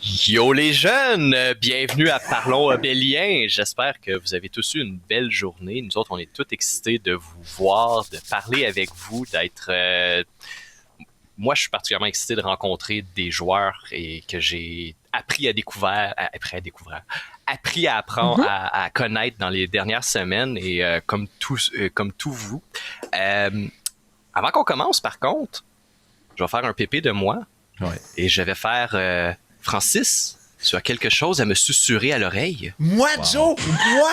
Yo les jeunes, bienvenue à Parlons Obélien. J'espère que vous avez tous eu une belle journée. Nous autres, on est tous excités de vous voir, de parler avec vous, d'être... Moi, je suis particulièrement excité de rencontrer des joueurs et que j'ai appris à apprendre, à connaître dans les dernières semaines et comme tout vous. Avant qu'on commence, par contre, je vais faire un pépé de moi et je vais faire... Francis, tu as quelque chose à me susurrer à l'oreille? Moi, Joe? Moi?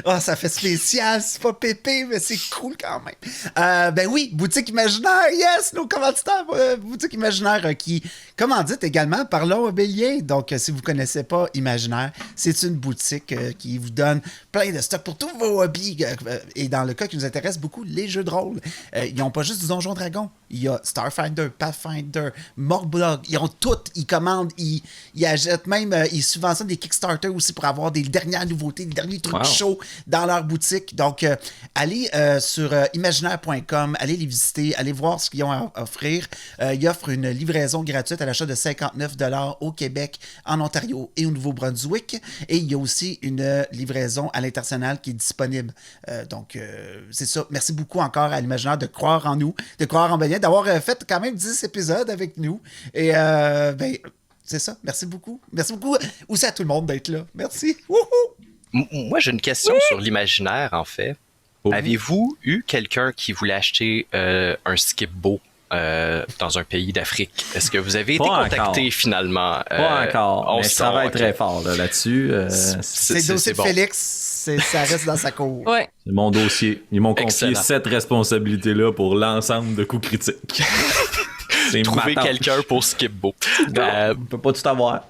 Oh, ça fait spécial, c'est pas pépé, mais c'est cool quand même. Ben oui, Boutique Imaginaire, yes, nos commanditaires, Boutique Imaginaire qui commandite également Parlons Obélien. Donc, si vous connaissez pas Imaginaire, c'est une boutique qui vous donne plein de stocks pour tous vos hobbies. Et dans le cas qui nous intéresse beaucoup, les jeux de rôle. Ils n'ont pas juste du Donjon Dragon. Il y a Starfinder, Pathfinder, Morblog. Ils ont tout. Ils commandent, ils achètent même, ils subventionnent des Kickstarter aussi pour avoir des dernières nouveautés, des derniers trucs chauds dans leur boutique. Donc, allez sur imaginaire.com, allez les visiter, allez voir ce qu'ils ont à offrir. Ils offrent une livraison gratuite à l'achat de 59$ au Québec, en Ontario et au Nouveau-Brunswick. Et il y a aussi une livraison à l'international qui est disponible. Donc, c'est ça. Merci beaucoup encore à l'Imaginaire de croire en nous, de croire en Obélien, d'avoir fait quand même 10 épisodes avec nous. Et ben, c'est ça. Merci beaucoup. Merci beaucoup aussi à tout le monde d'être là. Merci. Wouhou! Moi, j'ai une question sur l'imaginaire, en fait. Avez-vous eu quelqu'un qui voulait acheter un skip-bo dans un pays d'Afrique? Est-ce que vous avez été contacté finalement? Pas encore, mais je travaille très fort là-dessus. C'est le dossier de Félix, ça reste dans sa cour. Ouais. C'est mon dossier. Ils m'ont confié cette responsabilité-là pour l'ensemble de coups critiques. Trouver quelqu'un pour skip-bo. On peut pas tout avoir.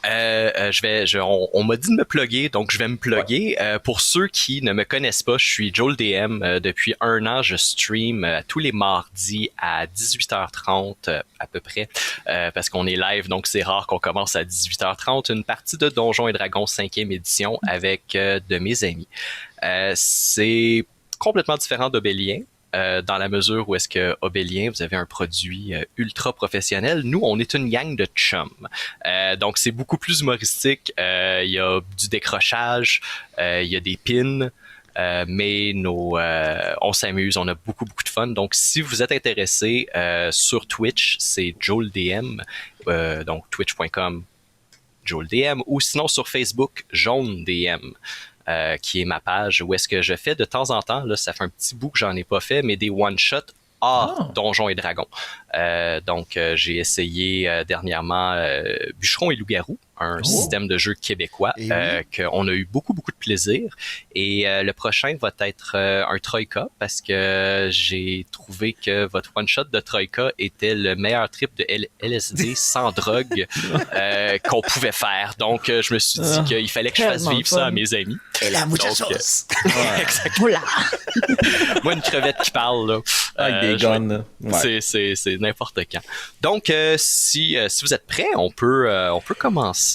On m'a dit de me plugger, donc je vais me plugger. Pour ceux qui ne me connaissent pas, je suis Joel DM. Depuis 1 an, je stream tous les mardis à 18h30 à peu près, parce qu'on est live, donc c'est rare qu'on commence à 18h30. Une partie de Donjons et Dragons 5e édition avec de mes amis. C'est complètement différent d'Obélien. Dans la mesure où est-ce que Obélien, vous avez un produit ultra professionnel. Nous, on est une gang de chums. Donc, c'est beaucoup plus humoristique. Il y a du décrochage, il y a des pins, mais on s'amuse, on a beaucoup de fun. Donc, si vous êtes intéressé, sur Twitch, c'est JoelDM, donc twitch.com JoelDM, ou sinon sur Facebook, JauneDM. Qui est ma page où est-ce que je fais de temps en temps, là, ça fait un petit bout que j'en ai pas fait, mais des one-shots hors Donjons et Dragons. Donc, j'ai essayé dernièrement Bûcheron et Loup-Garou, un système de jeu québécois qu'on a eu beaucoup de plaisir. Et le prochain va être un Troïka parce que j'ai trouvé que votre one-shot de Troïka était le meilleur trip de LSD sans drogue qu'on pouvait faire. Donc, je me suis dit qu'il fallait que je fasse vivre ça à mes amis. Et la muchachos! Exactement. Moi, une crevette qui parle, là. Avec des guns. C'est n'importe quand. Donc, si vous êtes prêts, on peut commencer.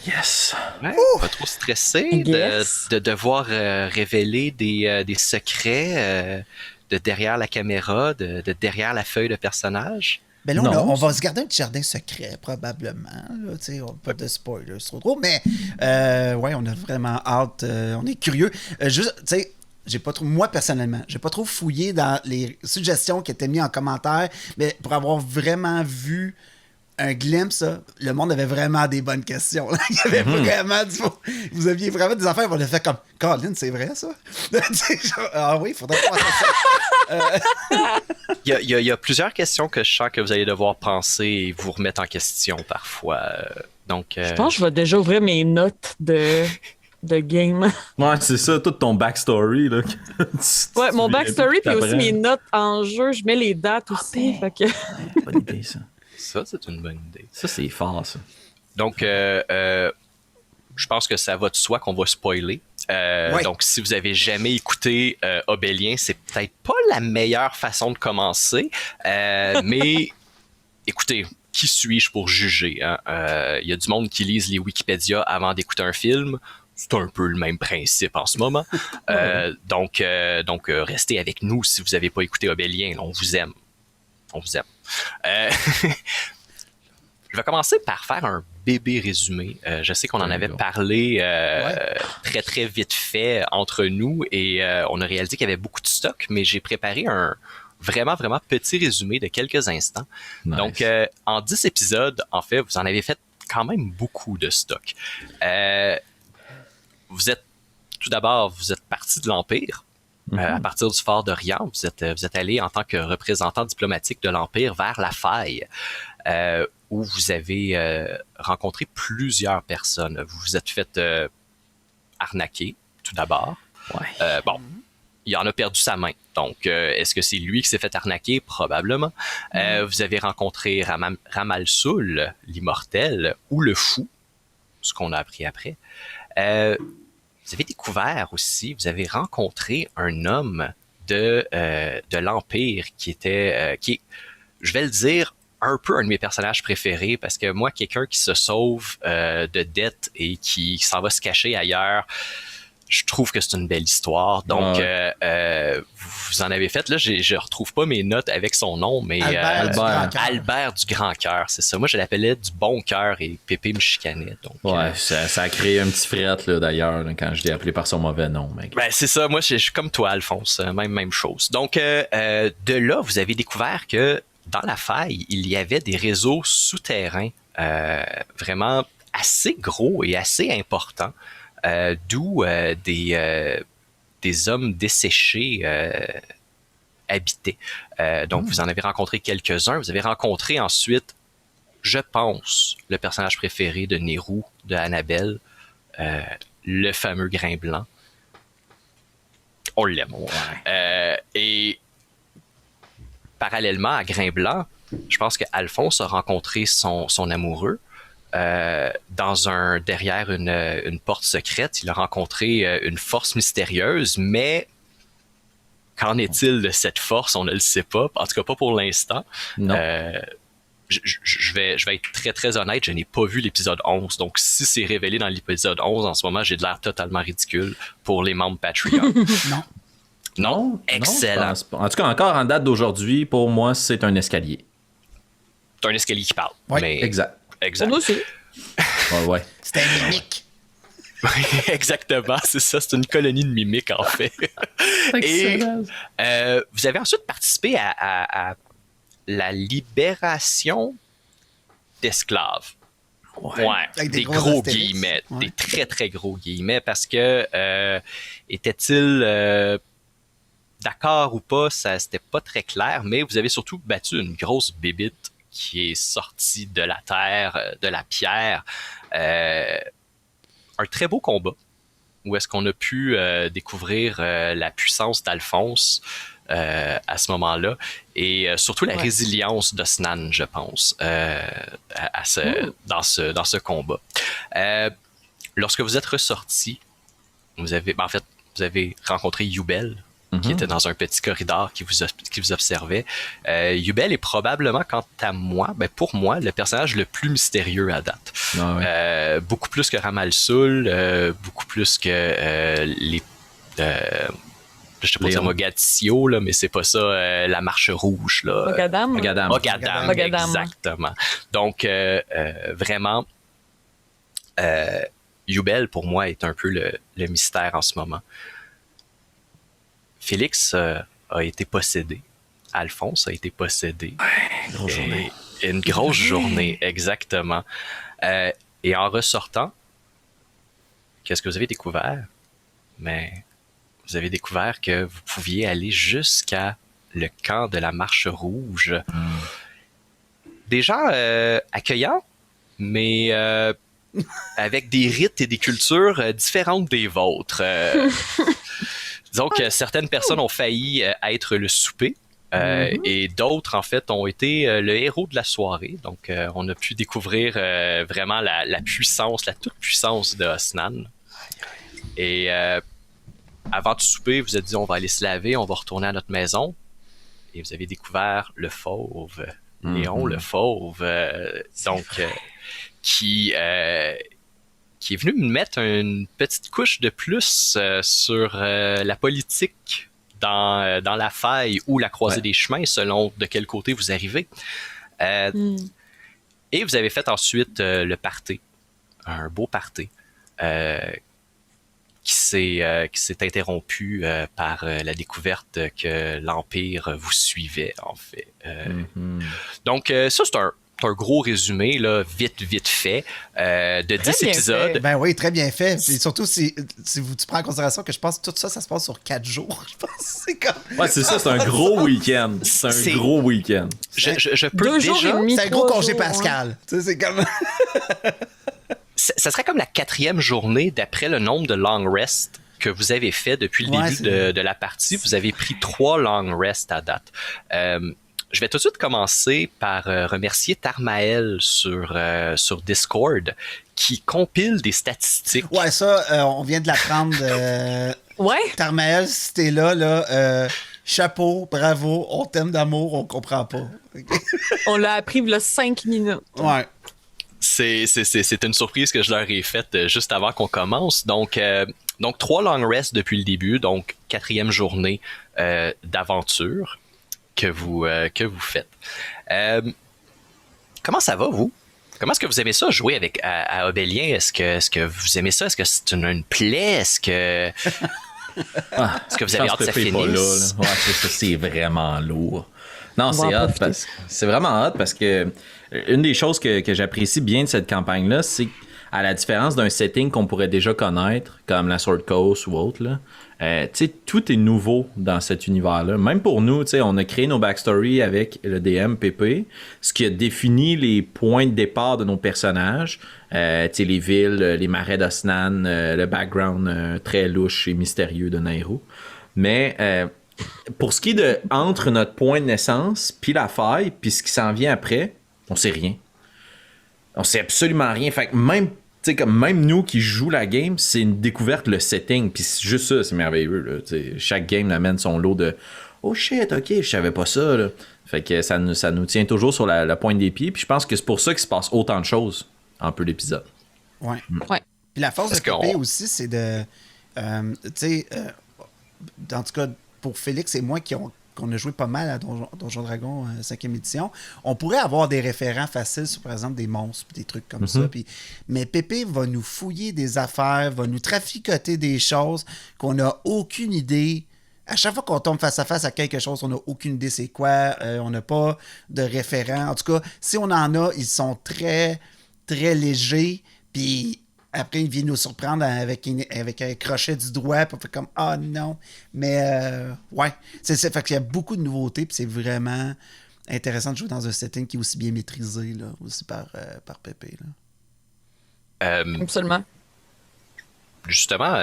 Yes. Ouais, pas trop stressé de devoir révéler des secrets de derrière la caméra, de derrière la feuille de personnage. Ben là, on va se garder un petit jardin secret, probablement. Là, pas de spoilers, c'est trop. Mais, ouais, on a vraiment hâte. On est curieux. Juste, tu sais, moi, personnellement, j'ai pas trop fouillé dans les suggestions qui étaient mises en commentaire, mais pour avoir vraiment vu un glimpse, le monde avait vraiment des bonnes questions. Là. Il y avait vraiment vous aviez vraiment des affaires, on a fait comme Colin, c'est vrai ça? Ah oui, il faudrait penser à ça. Il y a plusieurs questions que je sens que vous allez devoir penser et vous remettre en question parfois. Donc, je pense que je vais déjà ouvrir mes notes de game. Ouais, c'est ça, tout ton backstory. Là. Ouais, mon backstory, puis aussi mes notes en jeu, je mets les dates aussi. Fait que... Bonne idée, ça. Ça, c'est une bonne idée. Ça, c'est fort, ça. Donc, je pense que ça va de soi qu'on va spoiler. Donc, si vous avez jamais écouté Obélien, c'est peut-être pas la meilleure façon de commencer. Mais, écoutez, qui suis-je pour juger? Il y a du monde qui lise les Wikipédia avant d'écouter un film. C'est un peu le même principe en ce moment. Donc, restez avec nous si vous n'avez pas écouté Obélien. On vous aime. On vous aime. Je vais commencer par faire un bébé résumé. Je sais qu'on en avait parlé très, très vite fait entre nous et on a réalisé qu'il y avait beaucoup de stock, mais j'ai préparé un vraiment, vraiment petit résumé de quelques instants. Nice. Donc, en 10 épisodes, en fait, vous en avez fait quand même beaucoup de stock. Tout d'abord, vous êtes parti de l'Empire. À partir du fort d'Orient, vous êtes allé en tant que représentant diplomatique de l'Empire vers la Faille, où vous avez rencontré plusieurs personnes. Vous vous êtes fait arnaquer, tout d'abord. Ouais. Bon, il en a perdu sa main. Donc, est-ce que c'est lui qui s'est fait arnaquer? Probablement. Vous avez rencontré Ramal-Soul, l'immortel, ou le fou, ce qu'on a appris après. Vous avez découvert aussi, vous avez rencontré un homme de l'Empire qui est, je vais le dire, un peu un de mes personnages préférés parce que moi, quelqu'un qui se sauve de dettes et qui s'en va se cacher ailleurs, je trouve que c'est une belle histoire. Donc, vous en avez fait. Là, je retrouve pas mes notes avec son nom, mais Albert du Grand Cœur, c'est ça. Moi, je l'appelais du Bon Cœur et Pépé me chicanait. Donc, ça a créé un petit fret là, d'ailleurs là, quand je l'ai appelé par son mauvais nom. Mec. Ben, c'est ça. Moi, je suis comme toi, Alphonse. Même chose. Donc, de là, vous avez découvert que dans la faille, il y avait des réseaux souterrains vraiment assez gros et assez importants. D'où des hommes desséchés habitaient. Donc, vous en avez rencontré quelques-uns. Vous avez rencontré ensuite, je pense, le personnage préféré de Nehru, de Annabelle, le fameux Grain Blanc. On l'aime. Et parallèlement à Grain Blanc, je pense qu'Alphonse a rencontré son amoureux. Derrière une porte secrète, il a rencontré une force mystérieuse, mais qu'en est-il de cette force? On ne le sait pas, en tout cas pas pour l'instant. Non. Je vais être très très honnête, je n'ai pas vu l'épisode 11, donc si c'est révélé dans l'épisode 11, en ce moment, j'ai de l'air totalement ridicule pour les membres Patreon. Non? Excellent. Non, en tout cas, encore en date d'aujourd'hui, pour moi, c'est un escalier. C'est un escalier qui parle. Ouais, mais... Exact. Exact. Moi aussi. Ouais. C'était un mimique. Exactement, c'est ça, c'est une colonie de mimiques en fait. Et vous avez ensuite participé à la libération d'esclaves. Ouais, Avec des gros astérix. guillemets, Ouais. des très très gros guillemets, parce que était-il d'accord ou pas, ça c'était pas très clair, mais vous avez surtout battu une grosse bébite qui est sortie de la terre, de la pierre. Un très beau combat où est-ce qu'on a pu découvrir la puissance d'Alphonse à ce moment-là et surtout la résilience d'Osnan, je pense, dans ce combat. Lorsque vous êtes ressorti, vous avez rencontré Yubel, qui était dans un petit corridor qui vous observait. Yubel est probablement, quant à moi, pour moi, le personnage le plus mystérieux à date. Beaucoup plus que Ramal-Soul, beaucoup plus que les... je sais pas dire Mogadiscio, là, mais c'est pas ça, la marche rouge. Mogadam, exactement. Donc, vraiment, Yubel, pour moi, est un peu le mystère en ce moment. Félix a été possédé. Alphonse a été possédé. Grosse journée. Une grosse journée, exactement. Et en ressortant, qu'est-ce que vous avez découvert? Mais vous avez découvert que vous pouviez aller jusqu'à le camp de la Marche Rouge. Des gens accueillants, mais avec des rites et des cultures différentes des vôtres. Disons que certaines personnes ont failli être le souper et d'autres, en fait, ont été le héros de la soirée. Donc, on a pu découvrir vraiment la puissance, la toute-puissance de Osnan. Et avant de souper, vous êtes dit, on va aller se laver, on va retourner à notre maison. Et vous avez découvert le fauve, Léon le fauve, qui est venu me mettre une petite couche de plus sur la politique dans la faille ou la croisée des chemins, selon de quel côté vous arrivez. Et Et vous avez fait ensuite le party, un beau party, qui s'est interrompu par la découverte que l'Empire vous suivait, en fait. Donc, ça, c'est un gros résumé, là, vite fait, de 10 épisodes. Fait. Ben oui, très bien fait. Et surtout, si tu prends en considération que je pense que tout ça, ça se passe sur 4 jours. Je pense que c'est comme... Ouais, c'est ça, c'est un gros week-end. C'est un gros week-end. Je peux 2 jours et demi, C'est un gros 3 congé jours, Pascal. hein. Tu sais, c'est comme... Ça serait comme la 4e journée d'après le nombre de long rests que vous avez fait depuis le début de la partie. Vous avez pris 3 long rests à date. Je vais tout de suite commencer par remercier Tarmael sur Discord qui compile des statistiques. Ouais, ça, on vient de l'apprendre. Ouais. Tarmael, si t'es là, chapeau, bravo, on t'aime d'amour, on comprend pas. On l'a appris il y a 5 minutes. Ouais. C'est une surprise que je leur ai faite juste avant qu'on commence. Donc 3 long rests depuis le début, donc 4e journée d'aventure que vous faites. Comment ça va, vous? Comment est-ce que vous aimez ça, jouer à Obélien? Est-ce que vous aimez ça? Est-ce que c'est une plaie? Est-ce que vous avez hâte que ça finisse? Ouais, c'est vraiment lourd. Non, c'est vraiment hot parce que une des choses que j'apprécie bien de cette campagne-là, c'est à la différence d'un setting qu'on pourrait déjà connaître, comme la Sword Coast ou autre, là, tout est nouveau dans cet univers-là. Même pour nous, on a créé nos backstories avec le DM PP, ce qui a défini les points de départ de nos personnages, les villes, les marais d'Osnan, le background très louche et mystérieux de Nairo. Mais pour ce qui est de entre notre point de naissance, puis la faille, puis ce qui s'en vient après, on sait rien. On sait absolument rien. Fait que même nous qui jouons la game, c'est une découverte, le setting. Puis juste ça, c'est merveilleux. Là. Chaque game amène son lot de « Oh shit, ok, je savais pas ça. » là. Fait que ça nous tient toujours sur la pointe des pieds. Puis je pense que c'est pour ça qu'il se passe autant de choses en peu d'épisodes. Ouais. Ouais. Puis la force de PP aussi, c'est de... en tout cas, pour Félix et moi qu'on a joué pas mal à Donjon Dragon 5e édition, on pourrait avoir des référents faciles sur, par exemple, des monstres des trucs comme ça. Mais Pépé va nous fouiller des affaires, va nous traficoter des choses qu'on n'a aucune idée. À chaque fois qu'on tombe face à face à quelque chose, on n'a aucune idée c'est quoi. On n'a pas de référents. En tout cas, si on en a, ils sont très, très légers. Puis après, il vient nous surprendre avec un crochet du doigt, puis on fait comme « Ah non! » Mais ouais, fait qu'il y a beaucoup de nouveautés, puis c'est vraiment intéressant de jouer dans un setting qui est aussi bien maîtrisé, là, aussi par Pépé. Absolument. Justement,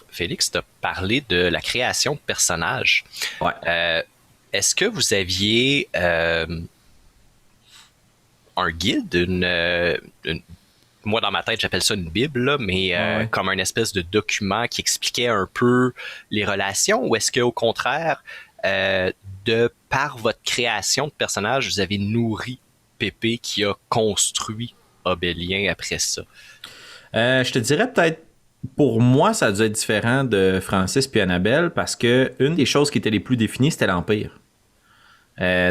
Félix, tu as parlé de la création de personnages. Ouais. Est-ce que vous aviez un guide, moi, dans ma tête, j'appelle ça une bible, là, mais comme un espèce de document qui expliquait un peu les relations, ou est-ce qu'au contraire, par votre création de personnage, vous avez nourri Pépé qui a construit Obélien après ça? Je te dirais peut-être, pour moi, ça a dû être différent de Francis puis Annabelle, parce que une des choses qui étaient les plus définies, c'était l'Empire.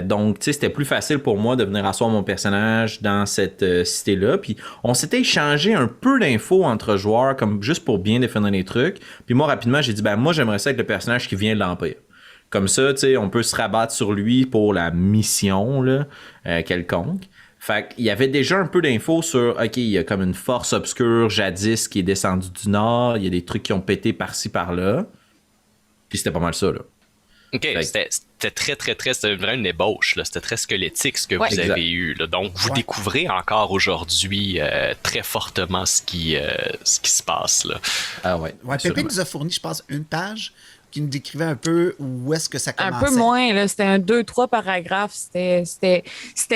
Donc, tu sais, c'était plus facile pour moi de venir asseoir mon personnage dans cette cité-là. Puis, on s'était échangé un peu d'infos entre joueurs, comme juste pour bien définir les trucs. Puis moi, rapidement, j'ai dit, moi, j'aimerais ça être le personnage qui vient de l'Empire. Comme ça, tu sais, on peut se rabattre sur lui pour la mission, là, quelconque. Fait qu'il y avait déjà un peu d'infos sur, OK, il y a comme une force obscure jadis qui est descendue du nord. Il y a des trucs qui ont pété par-ci, par-là. Puis c'était pas mal ça, là. OK, c'était très, c'était vraiment une ébauche, là. C'était très squelettique ce que vous avez eu, là. Donc, vous découvrez encore aujourd'hui très fortement ce qui se passe, là. Ah ouais. Pépé nous a fourni, je pense, une page qui nous décrivait un peu où est-ce que ça commençait. Un peu moins, là. C'était un 2-3 paragraphes. C'était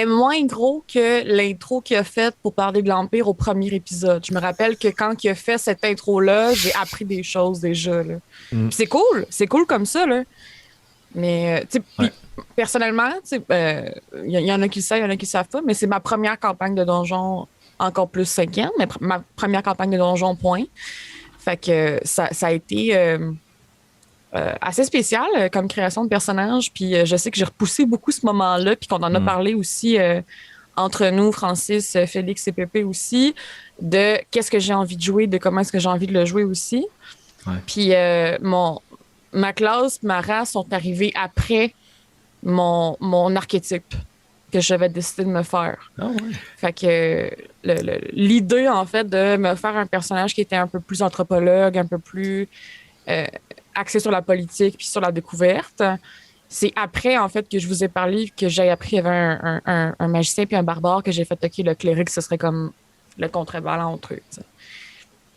moins gros que l'intro qu'il a faite pour parler de l'Empire au premier épisode. Je me rappelle que quand il a fait cette intro-là, j'ai appris des choses déjà, là. C'est cool comme ça, là. Mais, tu sais, personnellement, il y en a qui le savent, il y en a qui le savent pas, mais c'est ma première campagne de donjon, encore plus 5e, mais ma première campagne de donjon, point. Fait que ça a été assez spécial comme création de personnage, puis je sais que j'ai repoussé beaucoup ce moment-là, puis qu'on en a parlé aussi entre nous, Francis, Félix et Pépé aussi, de qu'est-ce que j'ai envie de jouer, de comment est-ce que j'ai envie de le jouer aussi. Ouais. Puis ma classe, ma race sont arrivées après mon archétype que j'avais décidé de me faire. Ah ouais. Fait que l'idée, en fait, de me faire un personnage qui était un peu plus anthropologue, un peu plus axé sur la politique puis sur la découverte, c'est après, en fait, que je vous ai parlé, que j'ai appris qu'il y avait un magicien puis un barbare, que j'ai fait, OK, le cléric, ce serait comme le contrebalan entre eux, t'sais.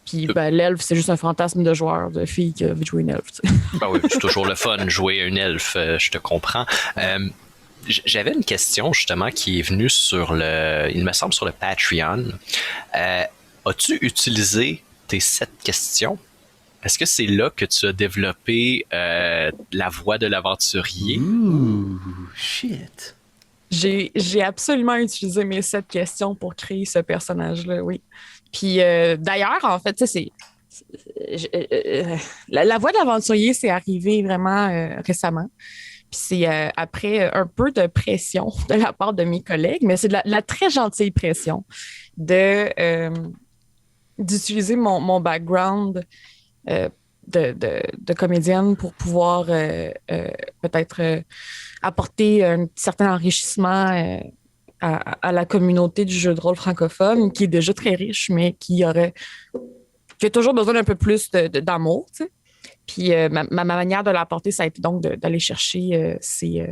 Puis l'elfe, c'est juste un fantasme de joueur, de fille qui veut jouer une elfe. Ben oui, c'est toujours le fun de jouer un elfe, je te comprends. J'avais une question justement qui est venue il me semble, sur le Patreon. As-tu utilisé tes 7 questions? Est-ce que c'est là que tu as développé la voix de l'aventurier? Ouh, shit. J'ai absolument utilisé mes 7 questions pour créer ce personnage-là, oui. Puis d'ailleurs, en fait, la voix de l'aventurier, c'est arrivé vraiment récemment. Puis c'est après un peu de pression de la part de mes collègues, mais c'est de la très gentille pression d'utiliser mon background de comédienne pour pouvoir peut-être apporter un certain enrichissement à la communauté du jeu de rôle francophone, qui est déjà très riche, mais qui a toujours besoin d'un peu plus d'amour, tu sais. Puis ma manière de l'apporter, ça a été donc d'aller chercher ces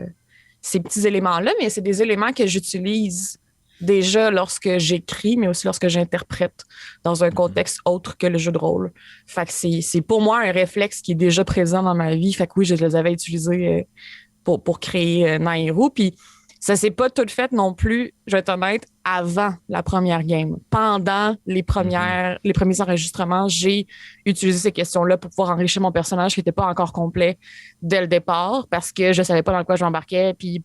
petits éléments-là, mais c'est des éléments que j'utilise déjà lorsque j'écris, mais aussi lorsque j'interprète dans un contexte autre que le jeu de rôle. Fait que c'est pour moi un réflexe qui est déjà présent dans ma vie. Fait que oui, je les avais utilisés pour créer Nairou. Puis ça s'est pas tout fait non plus, je vais être honnête, avant la première game. Pendant les premiers enregistrements, j'ai utilisé ces questions-là pour pouvoir enrichir mon personnage qui n'était pas encore complet dès le départ parce que je savais pas dans quoi je m'embarquais. Puis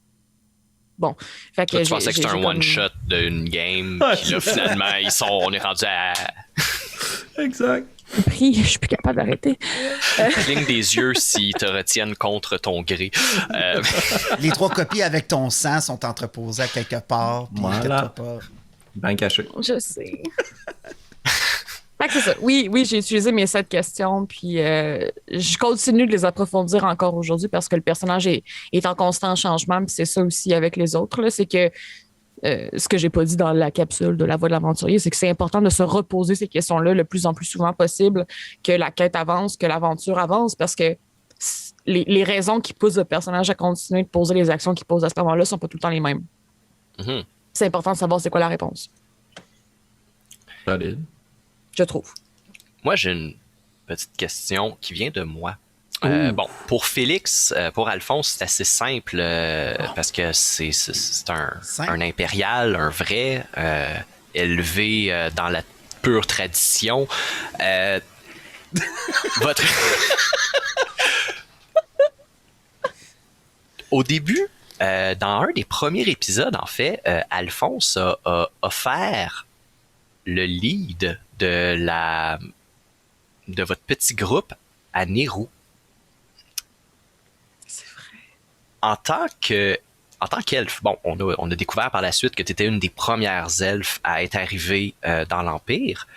bon. Fait que tu pensais que c'était un one-shot d'une game, puis là, finalement, on est rendu à... Exact. Je suis plus capable d'arrêter. Cligne des yeux s'ils te retiennent contre ton gré. Les 3 copies avec ton sang sont entreposées à quelque part. Voilà. Bien caché. Je sais. Fait que c'est ça. Oui, j'ai utilisé mes 7 questions, puis je continue de les approfondir encore aujourd'hui parce que le personnage est en constant changement, puis c'est ça aussi avec les autres, là, c'est que ce que j'ai pas dit dans la capsule de la voix de l'aventurier, c'est que c'est important de se reposer ces questions-là le plus en plus souvent possible, que la quête avance, que l'aventure avance, parce que les raisons qui poussent le personnage à continuer de poser les actions qu'il pose à ce moment-là sont pas tout le temps les mêmes. Mm-hmm. C'est important de savoir c'est quoi la réponse. Solide. Je trouve. Moi, j'ai une petite question qui vient de moi. Bon, pour Félix, pour Alphonse, c'est assez simple parce que c'est un impérial, un vrai, élevé dans la pure tradition. Votre... Au début, dans un des premiers épisodes, en fait, Alphonse a offert le lead de votre petit groupe à Nehru. En tant qu'elfe, bon, on a découvert par la suite que tu étais une des premières elfes à être arrivée dans l'Empire.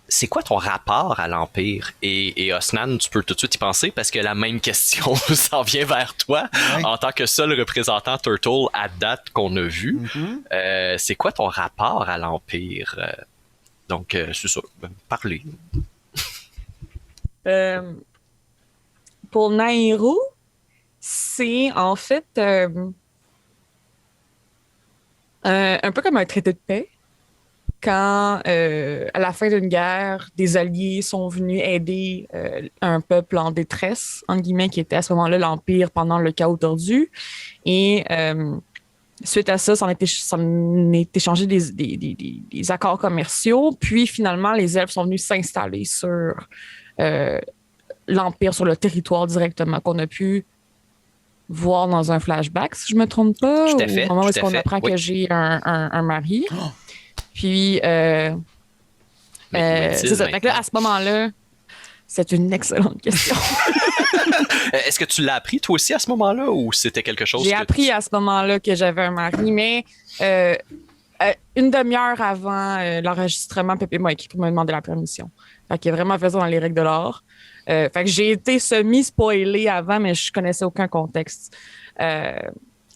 C'est quoi ton rapport à l'Empire? Et Osnan, tu peux tout de suite y penser parce que la même question s'en vient vers toi en tant que seul représentant Turtle à date qu'on a vu. Mm-hmm. C'est quoi ton rapport à l'Empire? Donc, c'est ça. Parlez. Pour Nairou, c'est en fait un peu comme un traité de paix. Quand, à la fin d'une guerre, des alliés sont venus aider un peuple en détresse, entre guillemets, qui était à ce moment-là l'Empire pendant le chaos tordu. Et suite à ça, ça en est échangé des accords commerciaux. Puis finalement, les elfes sont venus s'installer sur l'Empire, sur le territoire directement, qu'on a pu voir dans un flashback, si je me trompe pas. Tout à fait. Au moment où on apprend que j'ai un mari. Oh. Puis, c'est ça. Fait que là, à ce moment-là, c'est une excellente question. Est-ce que tu l'as appris toi aussi à ce moment-là ou c'était quelque chose J'ai que appris à ce moment-là que j'avais un mari, mais une demi-heure avant l'enregistrement, Pépé m'a écrit pour me demander la permission. Fait qu'il a vraiment fait ça dans les règles de l'art. Fait que j'ai été semi-spoilée avant, mais je connaissais aucun contexte.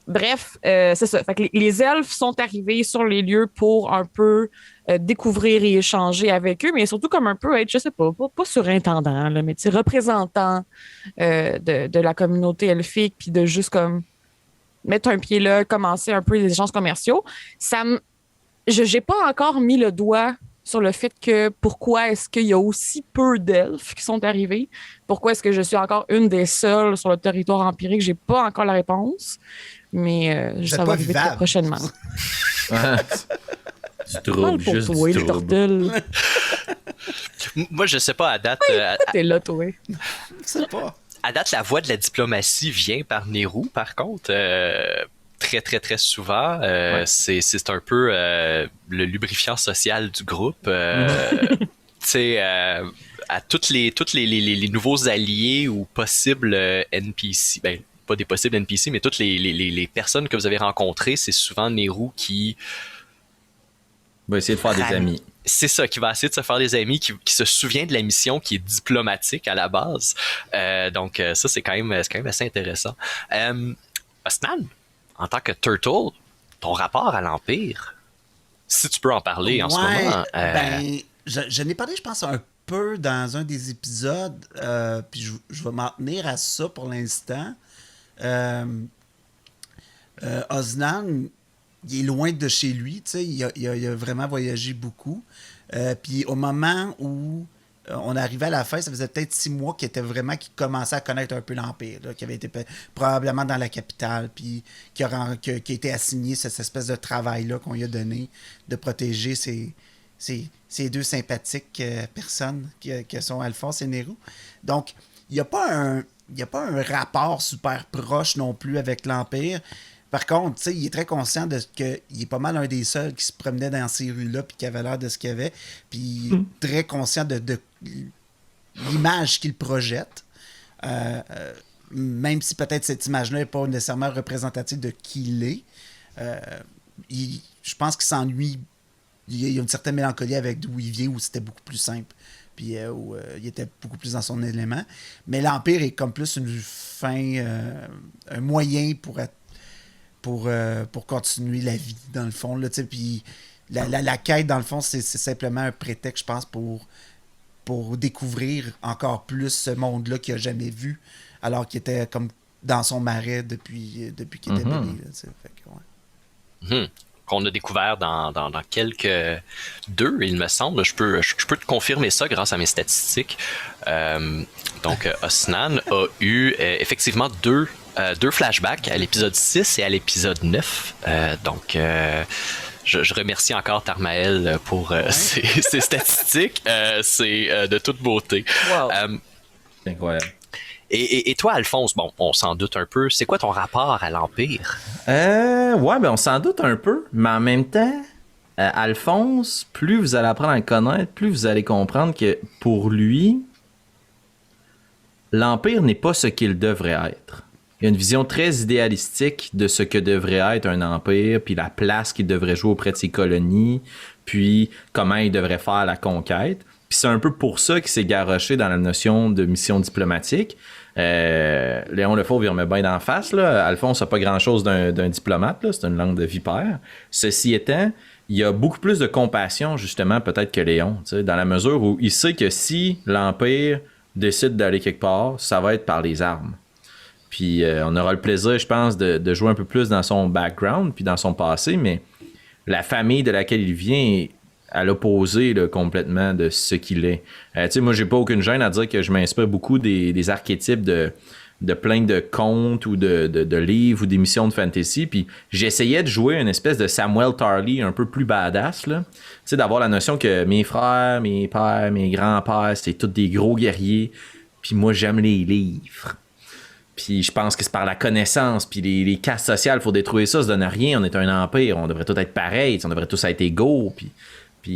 Bref, c'est ça. Fait que les elfes sont arrivés sur les lieux pour un peu découvrir et échanger avec eux, mais surtout comme un peu être, je sais pas surintendant, là, mais représentant de la communauté elfique, puis de juste comme mettre un pied là, commencer un peu les échanges commerciaux. J'ai pas encore mis le doigt sur le fait que pourquoi est-ce qu'il y a aussi peu d'elfes qui sont arrivés? Pourquoi est-ce que je suis encore une des seules sur le territoire empirique? J'ai pas encore la réponse, mais ça va arriver très prochainement. Du trouble, juste toi, du trouble. Moi, je sais pas, à date... T'es là, toi. Je sais pas. À date, la voix de la diplomatie vient par Nehru, par contre. Très, très, très souvent. C'est un peu le lubrifiant social du groupe. Tu sais, à tous les nouveaux alliés ou possibles NPC, ben, pas des possibles NPC, mais toutes les personnes que vous avez rencontrées, c'est souvent Nehru qui va essayer de faire des amis. C'est ça, qui va essayer de se faire des amis, qui se souvient de la mission, qui est diplomatique à la base. Donc ça, c'est quand même assez intéressant. Osnan, en tant que Turtle, ton rapport à l'Empire, si tu peux en parler en ce moment. Ben, je n'ai parlé, je pense, un peu dans un des épisodes, puis je vais m'en tenir à ça pour l'instant. Osnan, il est loin de chez lui, tu sais, il a vraiment voyagé beaucoup. Puis au moment où on arrivait à la fin, ça faisait peut-être 6 mois qu'il commençait à connaître un peu l'Empire, là, qui avait été probablement dans la capitale, puis qui a été assigné cette espèce de travail-là qu'on lui a donné, de protéger ces deux sympathiques personnes qui sont Alphonse et Nehru. Donc, il n'y a pas un rapport super proche non plus avec l'Empire. Par contre, tu sais, il est très conscient de qu'il est pas mal un des seuls qui se promenait dans ces rues-là puis qui avait l'air de ce qu'il y avait. Puis très conscient de l'image qu'il projette. Même si peut-être cette image-là n'est pas nécessairement représentative de qui il est. Je pense qu'il s'ennuie. Il y a une certaine mélancolie avec d'où il vient, où c'était beaucoup plus simple. Puis où il était beaucoup plus dans son élément. Mais l'Empire est comme plus une fin, un moyen pour continuer la vie, dans le fond. Là, puis la quête, dans le fond, c'est simplement un prétexte, je pense, pour découvrir encore plus ce monde-là qu'il n'a jamais vu, alors qu'il était comme dans son marais depuis qu'il était bébé. Là, fait que, ouais. Qu'on a découvert dans quelques 2, il me semble. Je peux te confirmer ça grâce à mes statistiques. Donc, Osnan a eu effectivement deux flashbacks à l'épisode 6 et à l'épisode 9. Donc, je remercie encore Tarmael pour ces statistiques. C'est de toute beauté. Wow. Incroyable. Et toi, Alphonse, bon, on s'en doute un peu. C'est quoi ton rapport à l'Empire? Ouais, ben on s'en doute un peu, mais en même temps, Alphonse, plus vous allez apprendre à le connaître, plus vous allez comprendre que pour lui, l'Empire n'est pas ce qu'il devrait être. Il y a une vision très idéalistique de ce que devrait être un empire, puis la place qu'il devrait jouer auprès de ses colonies, puis comment il devrait faire la conquête. Puis c'est un peu pour ça qu'il s'est garoché dans la notion de mission diplomatique. Léon Lefauve, il remet bien d'en face. Là. Alphonse n'a pas grand-chose d'un diplomate, là. C'est une langue de vipère. Ceci étant, il y a beaucoup plus de compassion, justement, peut-être que Léon, dans la mesure où il sait que si l'Empire décide d'aller quelque part, ça va être par les armes. Puis on aura le plaisir, je pense, de jouer un peu plus dans son background puis dans son passé, mais la famille de laquelle il vient est à l'opposé là, complètement de ce qu'il est. Tu sais, moi, j'ai pas aucune gêne à dire que je m'inspire beaucoup des archétypes de plein de contes ou de livres ou d'émissions de fantasy, puis j'essayais de jouer une espèce de Samuel Tarly un peu plus badass, là. Tu sais, d'avoir la notion que mes frères, mes pères, mes grands-pères, c'est tous des gros guerriers, puis moi, j'aime les livres. Puis je pense que c'est par la connaissance, puis les castes sociales, il faut détruire ça, ça donne rien, on est un empire, on devrait tous être pareils, on devrait tous être égaux, puis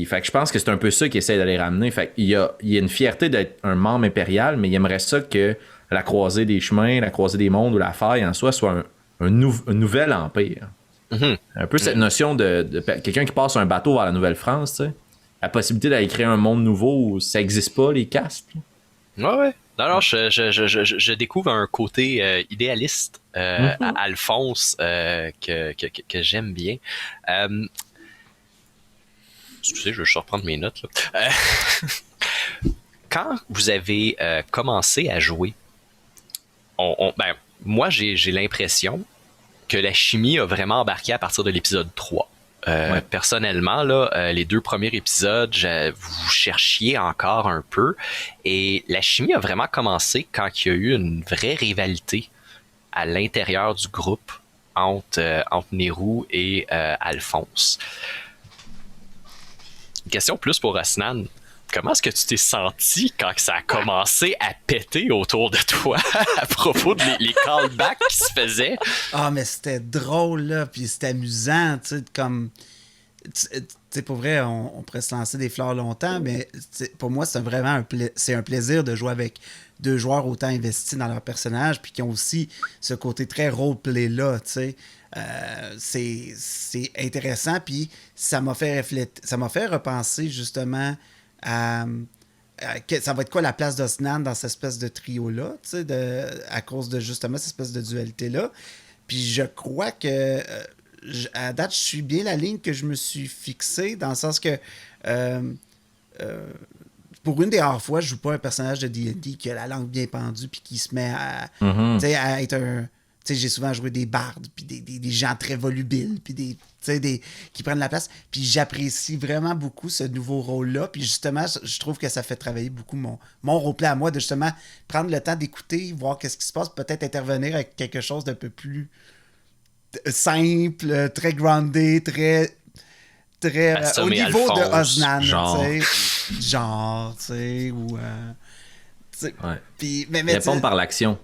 fait que je pense que c'est un peu ça qu'il essaie d'aller ramener. Fait qu'il y a une fierté d'être un membre impérial, mais il aimerait ça que la croisée des chemins, la croisée des mondes ou la faille en soi soit un nouvel empire. Mhm. Un peu cette notion de quelqu'un qui passe un bateau vers la Nouvelle-France, tu sais. La possibilité d'aller créer un monde nouveau où ça n'existe pas, les castes. Ouais. Non, je découvre un côté idéaliste à Alphonse que j'aime bien. Excusez, je vais juste reprendre mes notes. Là. Quand vous avez commencé à jouer, moi, j'ai l'impression que la chimie a vraiment embarqué à partir de l'épisode 3. Personnellement, là, les 2 premiers épisodes, vous cherchiez encore un peu et la chimie a vraiment commencé quand il y a eu une vraie rivalité à l'intérieur du groupe entre Nehru et Alphonse. Une question plus pour Osnan. Comment est-ce que tu t'es senti quand ça a commencé à péter autour de toi à propos de les callbacks qui se faisaient? Ah, mais c'était drôle, là, puis c'était amusant, tu sais, comme... Tu sais, pour vrai, on pourrait se lancer des fleurs longtemps, mais pour moi, c'est vraiment un plaisir de jouer avec 2 joueurs autant investis dans leur personnage, puis qui ont aussi ce côté très roleplay-là, tu sais. C'est intéressant, puis ça m'a fait repenser, justement, ça va être quoi la place d'Osnan dans cette espèce de trio-là, tu sais, à cause de justement cette espèce de dualité-là. Puis je crois que à date, je suis bien la ligne que je me suis fixée, dans le sens que pour une des rares fois, je joue pas un personnage de D&D qui a la langue bien pendue puis qui se met à, à être un... Tu sais, j'ai souvent joué des bardes, puis des gens très volubiles, puis qui prennent la place. Puis j'apprécie vraiment beaucoup ce nouveau rôle-là. Puis justement, je trouve que ça fait travailler beaucoup mon roleplay à moi, de justement prendre le temps d'écouter, voir qu'est-ce qui se passe, peut-être intervenir avec quelque chose d'un peu plus simple, très groundé, très au niveau de Osnan, genre, tu sais, ou... Puis, mais répondre par l'action.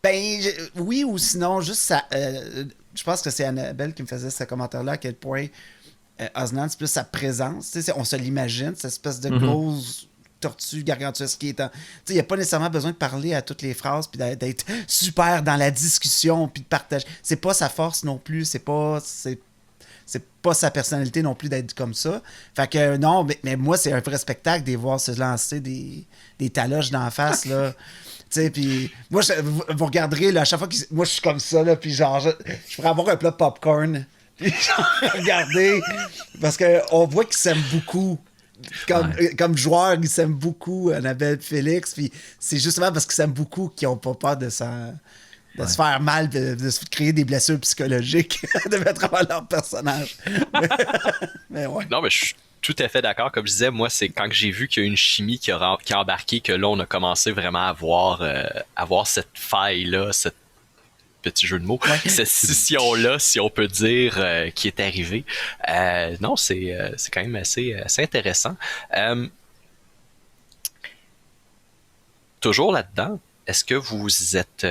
Ben, oui, ou sinon, juste ça. Je pense que c'est Annabelle qui me faisait ce commentaire-là, à quel point Osnan, c'est plus sa présence. On se l'imagine, cette espèce de grosse tortue gargantuesque qui est en. Il n'y a pas nécessairement besoin de parler à toutes les phrases, puis d'être super dans la discussion, puis de partager. C'est pas sa force non plus, c'est pas sa personnalité non plus d'être comme ça. Fait que non, mais moi, c'est un vrai spectacle de les voir se lancer des taloches d'en face, là. Tu sais, puis moi, vous regarderez, là, à chaque fois que moi, je suis comme ça, là, puis genre, je pourrais avoir un plat de popcorn, puis genre, regardez, parce qu'on voit qu'ils s'aiment beaucoup. Comme joueur, ils s'aiment beaucoup, Annabelle et Félix, puis c'est justement parce qu'ils s'aiment beaucoup qu'ils n'ont pas peur de se faire mal, de se créer des blessures psychologiques, de mettre à mal leur personnage. mais ouais. Non, mais je suis tout à fait d'accord. Comme je disais, moi, c'est quand j'ai vu qu'il y a une chimie qui a embarqué que là, on a commencé vraiment à voir cette faille-là, cette petit jeu de mots, cette scission-là, si on peut dire, qui est arrivée. Non, c'est quand même assez intéressant. Toujours là-dedans, est-ce que vous êtes,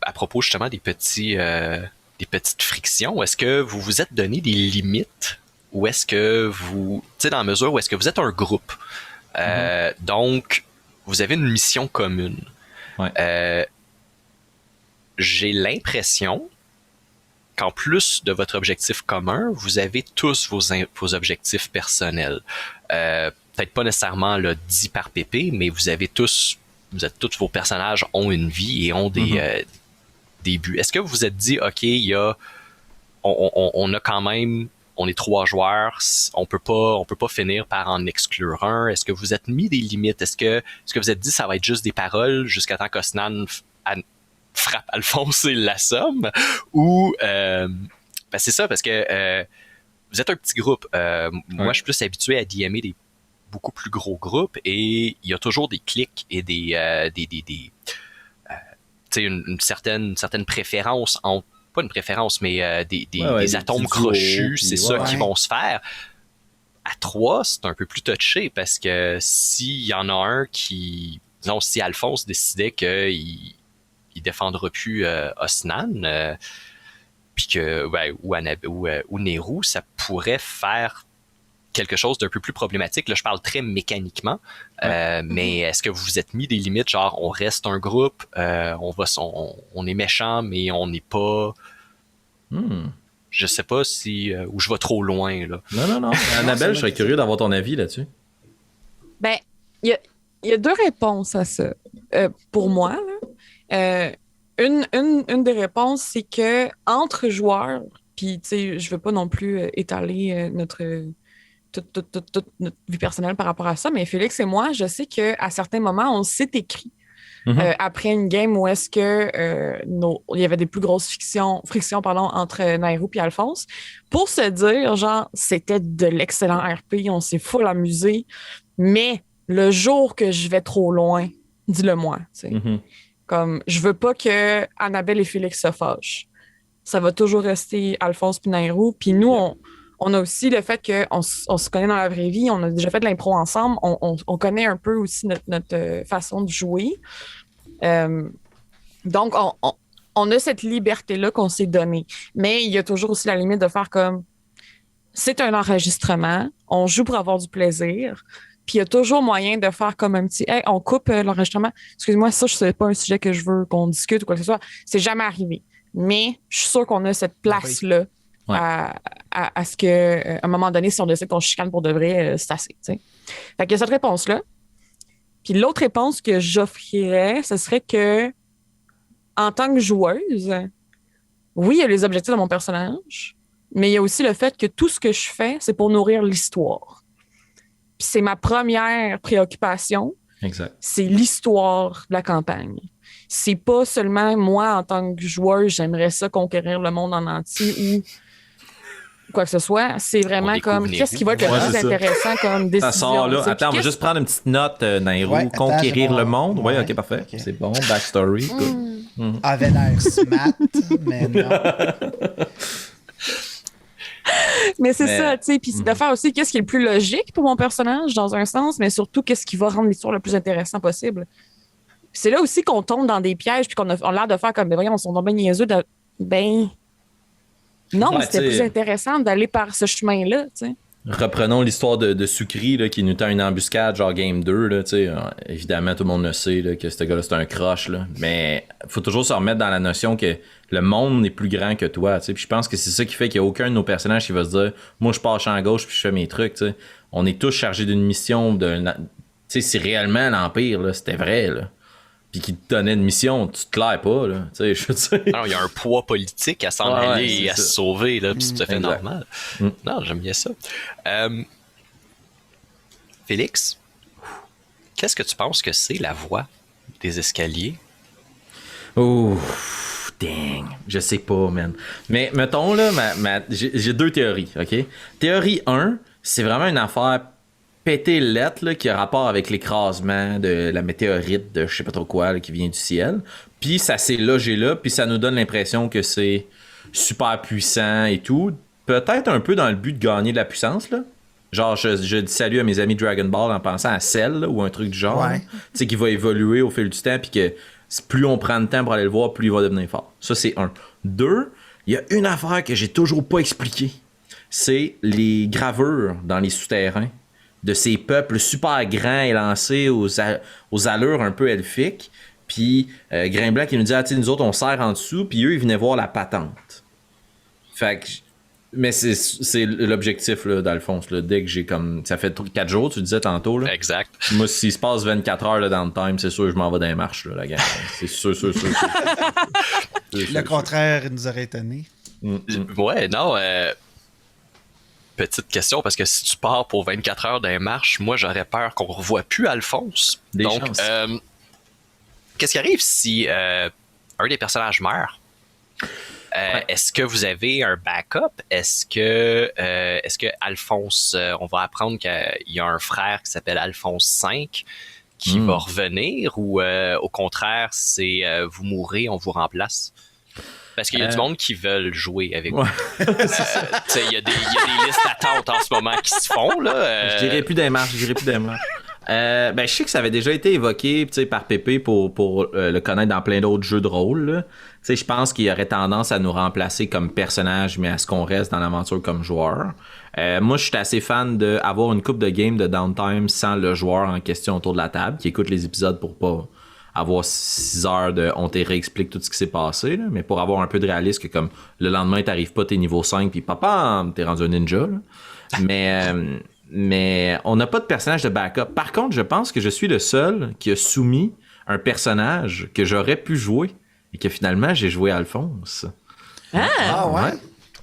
à propos justement des petites frictions, est-ce que vous vous êtes donné des limites? Ou est-ce que vous, tu sais, dans la mesure où est-ce que vous êtes un groupe, donc vous avez une mission commune. J'ai l'impression qu'en plus de votre objectif commun, vous avez tous vos objectifs personnels. Peut-être pas nécessairement là, dit par PP, mais tous vos personnages ont une vie et ont des buts. Est-ce que vous vous êtes dit, OK, on a quand même... On est 3 joueurs, on peut pas finir par en exclure un. Est-ce que vous êtes mis des limites? Est-ce que vous êtes dit ça va être juste des paroles jusqu'à temps qu'Osnan frappe Alphonse et l'assomme? Ou c'est ça, parce que vous êtes un petit groupe. Moi, je suis plus habitué à DMer des beaucoup plus gros groupes et il y a toujours des clics et une certaine préférence entre, pas une préférence, mais des atomes crochus, c'est ça qui vont se faire. À 3, c'est un peu plus touché parce que s'il y en a un qui... Disons, si Alphonse décidait qu'il défendra plus Osnan, puis que ou Nehru, ça pourrait faire quelque chose d'un peu plus problématique. Là, je parle très mécaniquement, mais est-ce que vous vous êtes mis des limites, genre on reste un groupe, on est méchant, mais on n'est pas... Je sais pas si où je vais trop loin, là. Non. Annabelle, je serais curieux d'avoir ton avis là-dessus. Ben, il y a deux réponses à ça. Pour moi, là. Une des réponses, c'est que entre joueurs, puis tu sais, je veux pas non plus étaler toute notre vie personnelle par rapport à ça, mais Félix et moi, je sais qu'à certains moments, on s'est écrit après une game où est-ce que il y avait des plus grosses frictions entre Nairou et Alphonse, pour se dire, genre, c'était de l'excellent RP, on s'est full amusé, mais le jour que je vais trop loin, dis-le moi, tu sais. Comme, je veux pas que Annabelle et Félix se fâchent. Ça va toujours rester Alphonse puis Nairou. Puis nous, on a aussi le fait qu'on se connaît dans la vraie vie. On a déjà fait de l'impro ensemble. On connaît un peu aussi notre façon de jouer. Donc, on a cette liberté-là qu'on s'est donnée. Mais il y a toujours aussi la limite de faire comme... C'est un enregistrement. On joue pour avoir du plaisir. Puis il y a toujours moyen de faire comme un petit « Hey, on coupe l'enregistrement. » Excuse-moi, ça, c'est pas un sujet que je veux qu'on discute ou quoi que ce soit. C'est jamais arrivé. Mais je suis sûre qu'on a cette place-là à ce qu'à un moment donné, si on décide qu'on chicane pour de vrai, c'est assez. T'sais. Fait qu'il y a cette réponse-là. Puis l'autre réponse que j'offrirais, ce serait que en tant que joueuse, oui, il y a les objectifs de mon personnage, mais il y a aussi le fait que tout ce que je fais, c'est pour nourrir l'histoire. Puis c'est ma première préoccupation. Exact. C'est l'histoire de la campagne. C'est pas seulement moi, en tant que joueur, j'aimerais ça conquérir le monde en entier ou quoi que ce soit. C'est vraiment comme, qu'est-ce qui va être le plus intéressant comme décision. Ça sort là. Attends, on va juste prendre une petite note, Nairou. Conquérir le monde. Oui, ok, parfait. Okay. C'est bon. Backstory. Avait l'air smart, mais non. Mais c'est ça, tu sais, puis de faire aussi qu'est-ce qui est le plus logique pour mon personnage, dans un sens, mais surtout qu'est-ce qui va rendre l'histoire le plus intéressant possible. Puis c'est là aussi qu'on tombe dans des pièges, puis qu'on a l'air de faire comme, ben voyons, on sont bien niaiseux de... Ben... Non, c'était plus intéressant d'aller par ce chemin-là, tu sais. Reprenons l'histoire de Sucri là, qui nous tend une embuscade genre Game 2. Là, évidemment, tout le monde le sait là, que ce gars-là, c'est un croche. Là. Mais faut toujours se remettre dans la notion que le monde n'est plus grand que toi. Puis je pense que c'est ça qui fait qu'il n'y a aucun de nos personnages qui va se dire « Moi, je pars champ gauche puis je fais mes trucs. » On est tous chargés d'une mission. Si réellement l'Empire, là, c'était vrai, là, puis qui te donnait une mission, tu te claires pas. Là, je veux dire. Non, il y a un poids politique à s'en aller et à se sauver, là, c'est tout à fait normal. Non, j'aime bien ça. Félix, qu'est-ce que tu penses que c'est la voie des escaliers? Oh, dang, je sais pas, man. Mais mettons, là, j'ai deux théories, OK? Théorie 1, c'est vraiment une affaire pété lettre qui a rapport avec l'écrasement de la météorite de je sais pas trop quoi là, qui vient du ciel. Puis ça s'est logé là, puis ça nous donne l'impression que c'est super puissant et tout. Peut-être un peu dans le but de gagner de la puissance, là. Genre, je dis salut à mes amis Dragon Ball en pensant à Cell là, ou un truc du genre. Tu sais, qui va évoluer au fil du temps, puis que plus on prend de temps pour aller le voir, plus il va devenir fort. Ça, c'est un. 2, il y a une affaire que j'ai toujours pas expliquée. C'est les gravures dans les souterrains de ces peuples super grands et lancés aux allures un peu elfiques. Puis Grimblanc qui nous dit, nous autres, on serre en dessous, puis eux, ils venaient voir la patente. Fait que... Mais c'est l'objectif, là, d'Alphonse, là, dès que j'ai comme... Ça fait 4 jours, tu disais tantôt, là. Exact. Moi, s'il se passe 24 heures là, dans le time, c'est sûr que je m'en vais dans les marches, là, la gang. C'est sûr. Le contraire nous aurait étonné. Ouais, non... Petite question, parce que si tu pars pour 24 heures d'un marche, moi j'aurais peur qu'on ne revoie plus Alphonse. Donc, qu'est-ce qui arrive si un des personnages meurt? Est-ce que vous avez un backup? Est-ce que Alphonse, on va apprendre qu'il y a un frère qui s'appelle Alphonse V qui va revenir, ou au contraire, c'est vous mourrez, on vous remplace? Parce qu'il y a du monde qui veulent jouer avec vous. Il y a des listes d'attente en ce moment qui se font. Là, Je dirais plus des marches. Je sais que ça avait déjà été évoqué par Pépé pour le connaître dans plein d'autres jeux de rôle. Je pense qu'il aurait tendance à nous remplacer comme personnage, mais à ce qu'on reste dans l'aventure comme joueur. Moi, je suis assez fan d'avoir une coupe de game de downtime sans le joueur en question autour de la table, qui écoute les épisodes pour pas avoir 6 heures de on te réexplique tout ce qui s'est passé, là, mais pour avoir un peu de réalisme que comme le lendemain, t'arrives pas, t'es niveau 5, puis papa, t'es rendu un ninja. Là. Mais on n'a pas de personnage de backup. Par contre, je pense que je suis le seul qui a soumis un personnage que j'aurais pu jouer et que finalement, j'ai joué Alphonse. Ah ouais?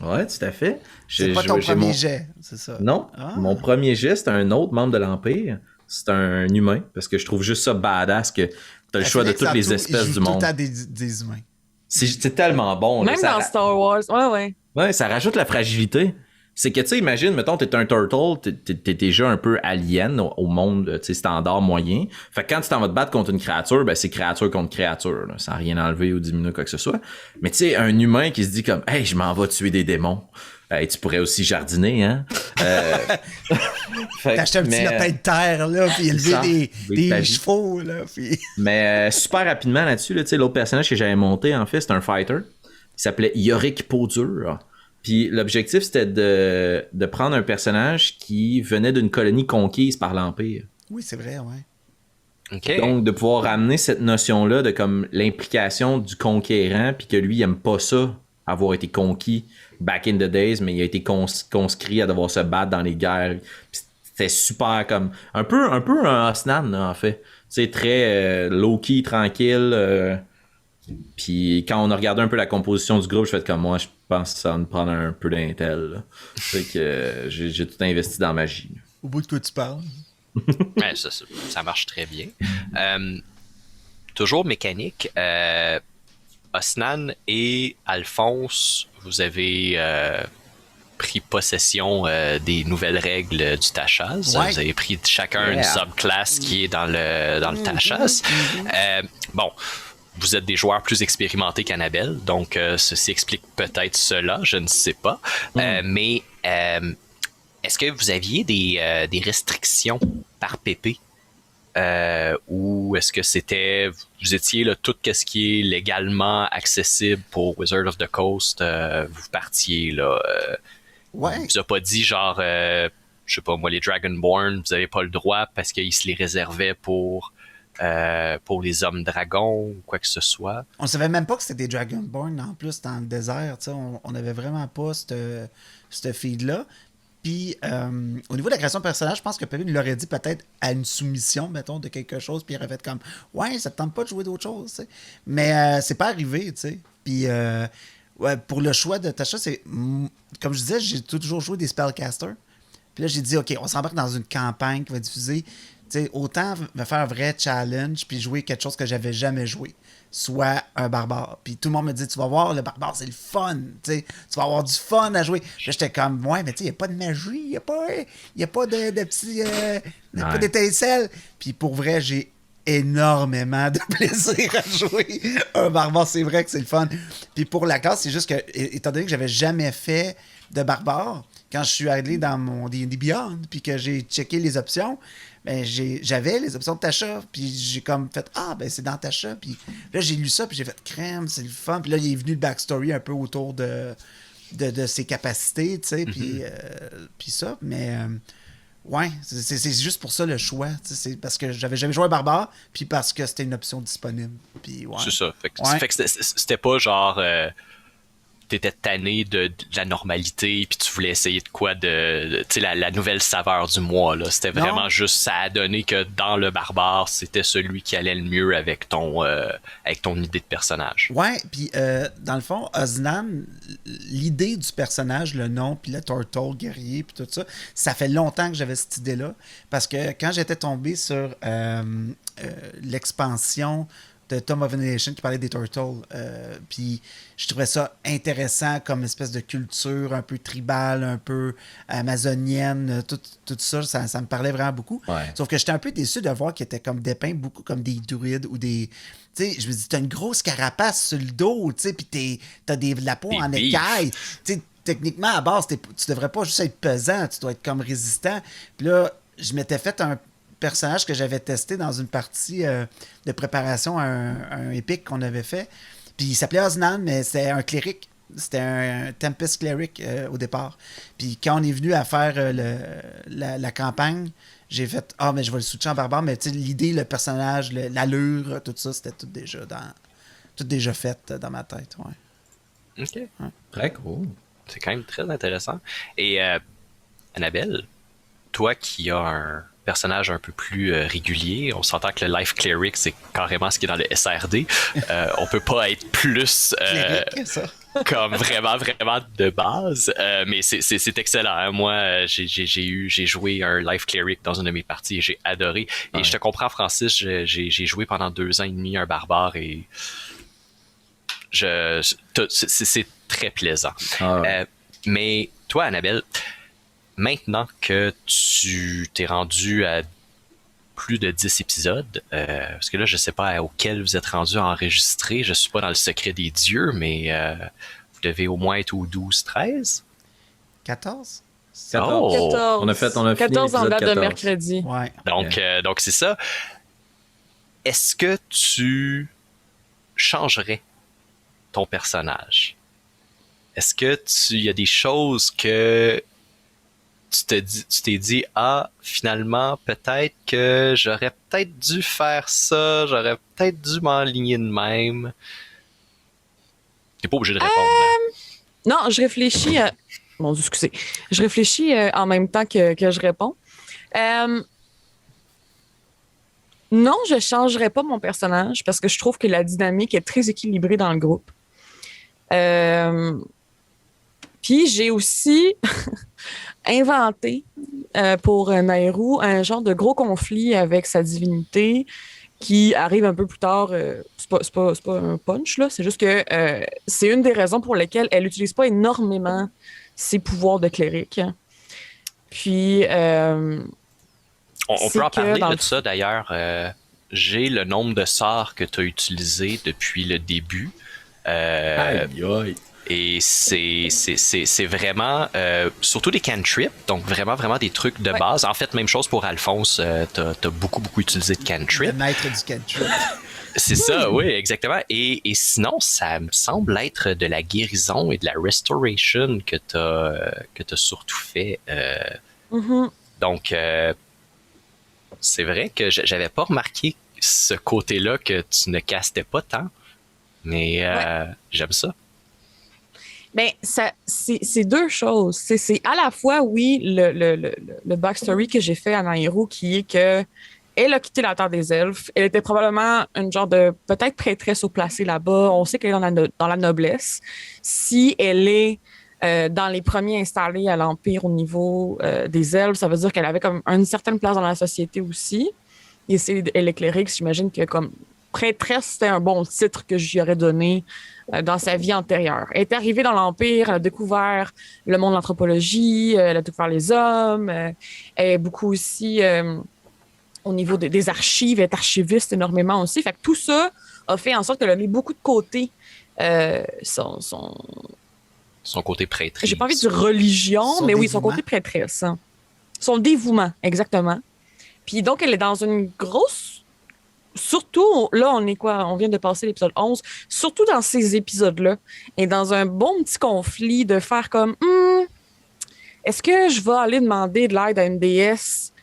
Ouais, tout à fait. C'est pas ton premier jet, c'est ça? Non, mon premier jet, c'est un autre membre de l'Empire. C'est un humain, parce que je trouve juste ça badass que t'as le choix de toutes les espèces du monde. Tout à des humains. C'est tellement bon. Même là, dans Star Wars, ouais. Ouais, ça rajoute la fragilité. C'est que, tu sais, imagine, mettons, t'es un turtle, t'es déjà un peu alien au monde, tu sais, standard moyen. Fait que quand tu t'en vas te battre contre une créature, ben c'est créature contre créature, là, sans rien enlever ou diminuer quoi que ce soit. Mais tu sais, un humain qui se dit comme, hey, je m'en vais tuer des démons. Hey, tu pourrais aussi jardiner, hein? T'acheter un petit lapin de terre, là, puis élever des chevaux, là. Puis... Mais super rapidement là-dessus, là, tu sais, l'autre personnage que j'avais monté, en fait, c'est un fighter. Il s'appelait Yorick Peau-Dure. Puis l'objectif, c'était de prendre un personnage qui venait d'une colonie conquise par l'Empire. Oui, c'est vrai, ouais. Okay. Donc, de pouvoir ramener cette notion-là de comme l'implication du conquérant, puis que lui, il aime pas ça, avoir été conquis back in the days, mais il a été conscrit à devoir se battre dans les guerres. Puis c'était super comme... Un peu un Osnan, là, en fait. C'est très low-key, tranquille. Puis quand on a regardé un peu la composition du groupe, je fais comme moi, je pense que ça va me prendre un peu d'intel. Fait que j'ai tout investi dans magie. Au bout de quoi tu parles? Ouais, ça marche très bien. Toujours mécanique. Osnan et Alphonse, vous avez pris possession des nouvelles règles du Tachaz. Ouais. Vous avez pris chacun une subclasse qui est dans le Tachaz. Bon, vous êtes des joueurs plus expérimentés qu'Annabelle, donc ceci explique peut-être cela, je ne sais pas. Mais est-ce que vous aviez des restrictions par PP? Ou est-ce que vous étiez là, tout ce qui est légalement accessible pour Wizard of the Coast, vous partiez là, ouais. vous a pas dit genre, je sais pas moi, les Dragonborn, vous avez pas le droit parce qu'ils se les réservaient pour les hommes dragons ou quoi que ce soit. On savait même pas que c'était des Dragonborn en plus dans le désert, tu sais, on avait vraiment pas ce feed-là. Puis, au niveau de la création de personnage, je pense que Pépé l'aurait dit peut-être à une soumission, mettons, de quelque chose, puis il aurait fait comme « Ouais, ça te tente pas de jouer d'autre chose, tu sais. » Mais c'est pas arrivé, tu sais. Puis, ouais, pour le choix de Tasha, c'est... Comme je disais, j'ai toujours joué des spellcasters. Puis là, j'ai dit « OK, on s'embarque dans une campagne qui va diffuser. » Tu sais, autant me faire un vrai challenge, puis jouer quelque chose que j'avais jamais joué. Soit un barbare. Puis tout le monde me dit, tu vas voir, le barbare, c'est le fun. Tu vas avoir du fun à jouer. Puis là, j'étais comme, ouais, mais tu sais, il n'y a pas de magie, il n'y a pas de petits... pas d'étincelles. Puis pour vrai, j'ai énormément de plaisir à jouer un barbare. C'est vrai que c'est le fun. Puis pour la classe, c'est juste que, étant donné que j'avais jamais fait de barbare, quand je suis allé dans mon D&D Beyond, puis que j'ai checké les options, ben j'avais les options de Tasha, puis j'ai comme fait ben c'est dans Tasha, puis là j'ai lu ça, puis j'ai fait crème, c'est le fun, puis là il est venu le backstory un peu autour de ses capacités, tu sais, puis ça, mais ouais, c'est juste pour ça le choix, c'est parce que j'avais jamais joué à barbare, puis parce que c'était une option disponible, puis ouais. C'est ça, fait que c'était pas genre t'étais tanné de la normalité puis tu voulais essayer de quoi de tu sais la nouvelle saveur du mois là, c'était vraiment juste ça a donné que dans le barbare c'était celui qui allait le mieux avec ton idée de personnage. Ouais, puis dans le fond Osnan, l'idée du personnage, le nom puis le turtle guerrier puis tout ça, ça fait longtemps que j'avais cette idée là parce que quand j'étais tombé sur l'expansion de Tomb of Annihilation qui parlait des Turtles. Puis je trouvais ça intéressant comme espèce de culture un peu tribale, un peu amazonienne, tout ça, ça me parlait vraiment beaucoup. Ouais. Sauf que j'étais un peu déçu de voir qu'ils étaient comme dépeints beaucoup comme des druides ou des... Tu sais, je me dis, t'as une grosse carapace sur le dos, tu sais, puis t'as de la peau en écaille. Tu sais, techniquement, à base, tu devrais pas juste être pesant, tu dois être comme résistant. Puis là, je m'étais fait un personnage que j'avais testé dans une partie de préparation à un épique qu'on avait fait. Puis il s'appelait Osnan, mais c'est un cléric. C'était un Tempest Cleric au départ. Puis quand on est venu à faire la campagne, j'ai fait mais je vais le switcher en barbare, mais tu sais, l'idée, le personnage, l'allure, tout ça, c'était tout déjà fait dans ma tête. Ouais. OK. Ouais. Très cool. C'est quand même très intéressant. Et Annabelle, toi qui as un personnage un peu plus régulier, on s'entend que le Life Cleric, c'est carrément ce qui est dans le SRD. On peut pas être plus Cleric, ça. comme vraiment de base, mais c'est excellent. Hein. Moi, j'ai joué un Life Cleric dans une de mes parties et j'ai adoré. Et je te comprends, Francis, j'ai joué pendant 2 ans et demi un barbare et c'est très plaisant. Mais toi, Annabelle, maintenant que tu t'es rendu à plus de 10 épisodes, parce que là, je sais pas auquel vous êtes rendu à enregistrer, je suis pas dans le secret des dieux, mais vous devez au moins être au 12-13? 14? 14. Oh! 14. On a fini 14 en l'épisode date 14. de mercredi. Ouais. Donc c'est ça. Est-ce que tu changerais ton personnage? Est-ce que il y a des choses que tu t'es dit, finalement, peut-être que j'aurais peut-être dû faire ça, j'aurais peut-être dû m'enligner de même. T'es pas obligé de répondre. Non, je réfléchis. Mon Dieu, excusez. Je réfléchis en même temps que je réponds. Non, je ne changerais pas mon personnage parce que je trouve que la dynamique est très équilibrée dans le groupe. Puis j'ai aussi inventé pour Nairou un genre de gros conflit avec sa divinité qui arrive un peu plus tard. C'est pas un punch, là. C'est juste que c'est une des raisons pour lesquelles elle n'utilise pas énormément ses pouvoirs de cléric. Puis... on peut en parler de ça, d'ailleurs. J'ai le nombre de sorts que tu as utilisés depuis le début. Aïe, aïe. Et c'est vraiment, surtout des cantrips, donc vraiment des trucs de base. En fait, même chose pour Alphonse, t'as beaucoup utilisé de cantrips. Le maître du cantrip. C'est ça, oui, exactement. Et sinon, ça me semble être de la guérison et de la restoration que t'as surtout fait. Donc, c'est vrai que j'avais pas remarqué ce côté-là que tu ne castais pas tant, mais j'aime ça. Ben, c'est deux choses. C'est à la fois, oui, le backstory que j'ai fait à Nairou, qui est que elle a quitté la Terre des Elfes. Elle était probablement une genre de, peut-être prêtresse au placé là-bas. On sait qu'elle est dans la noblesse. Si elle est dans les premiers installés à l'Empire au niveau des Elfes, ça veut dire qu'elle avait comme une certaine place dans la société aussi. Et elle est cléric, j'imagine que comme prêtresse, c'était un bon titre que je lui aurais donné dans sa vie antérieure. Elle est arrivée dans l'Empire, elle a découvert le monde de l'anthropologie, elle a découvert les hommes, elle est beaucoup aussi au niveau des archives, elle est archiviste énormément aussi. Fait que tout ça a fait en sorte qu'elle a mis beaucoup de côté son côté prêtresse. J'ai pas envie de dire religion, mais oui, son côté prêtresse. Hein. Son dévouement, exactement. Puis donc, elle est dans une grosse... Surtout, là, on est quoi? On vient de passer l'épisode 11. Surtout dans ces épisodes-là. Et dans un bon petit conflit de faire comme... est-ce que je vais aller demander de l'aide à une déesse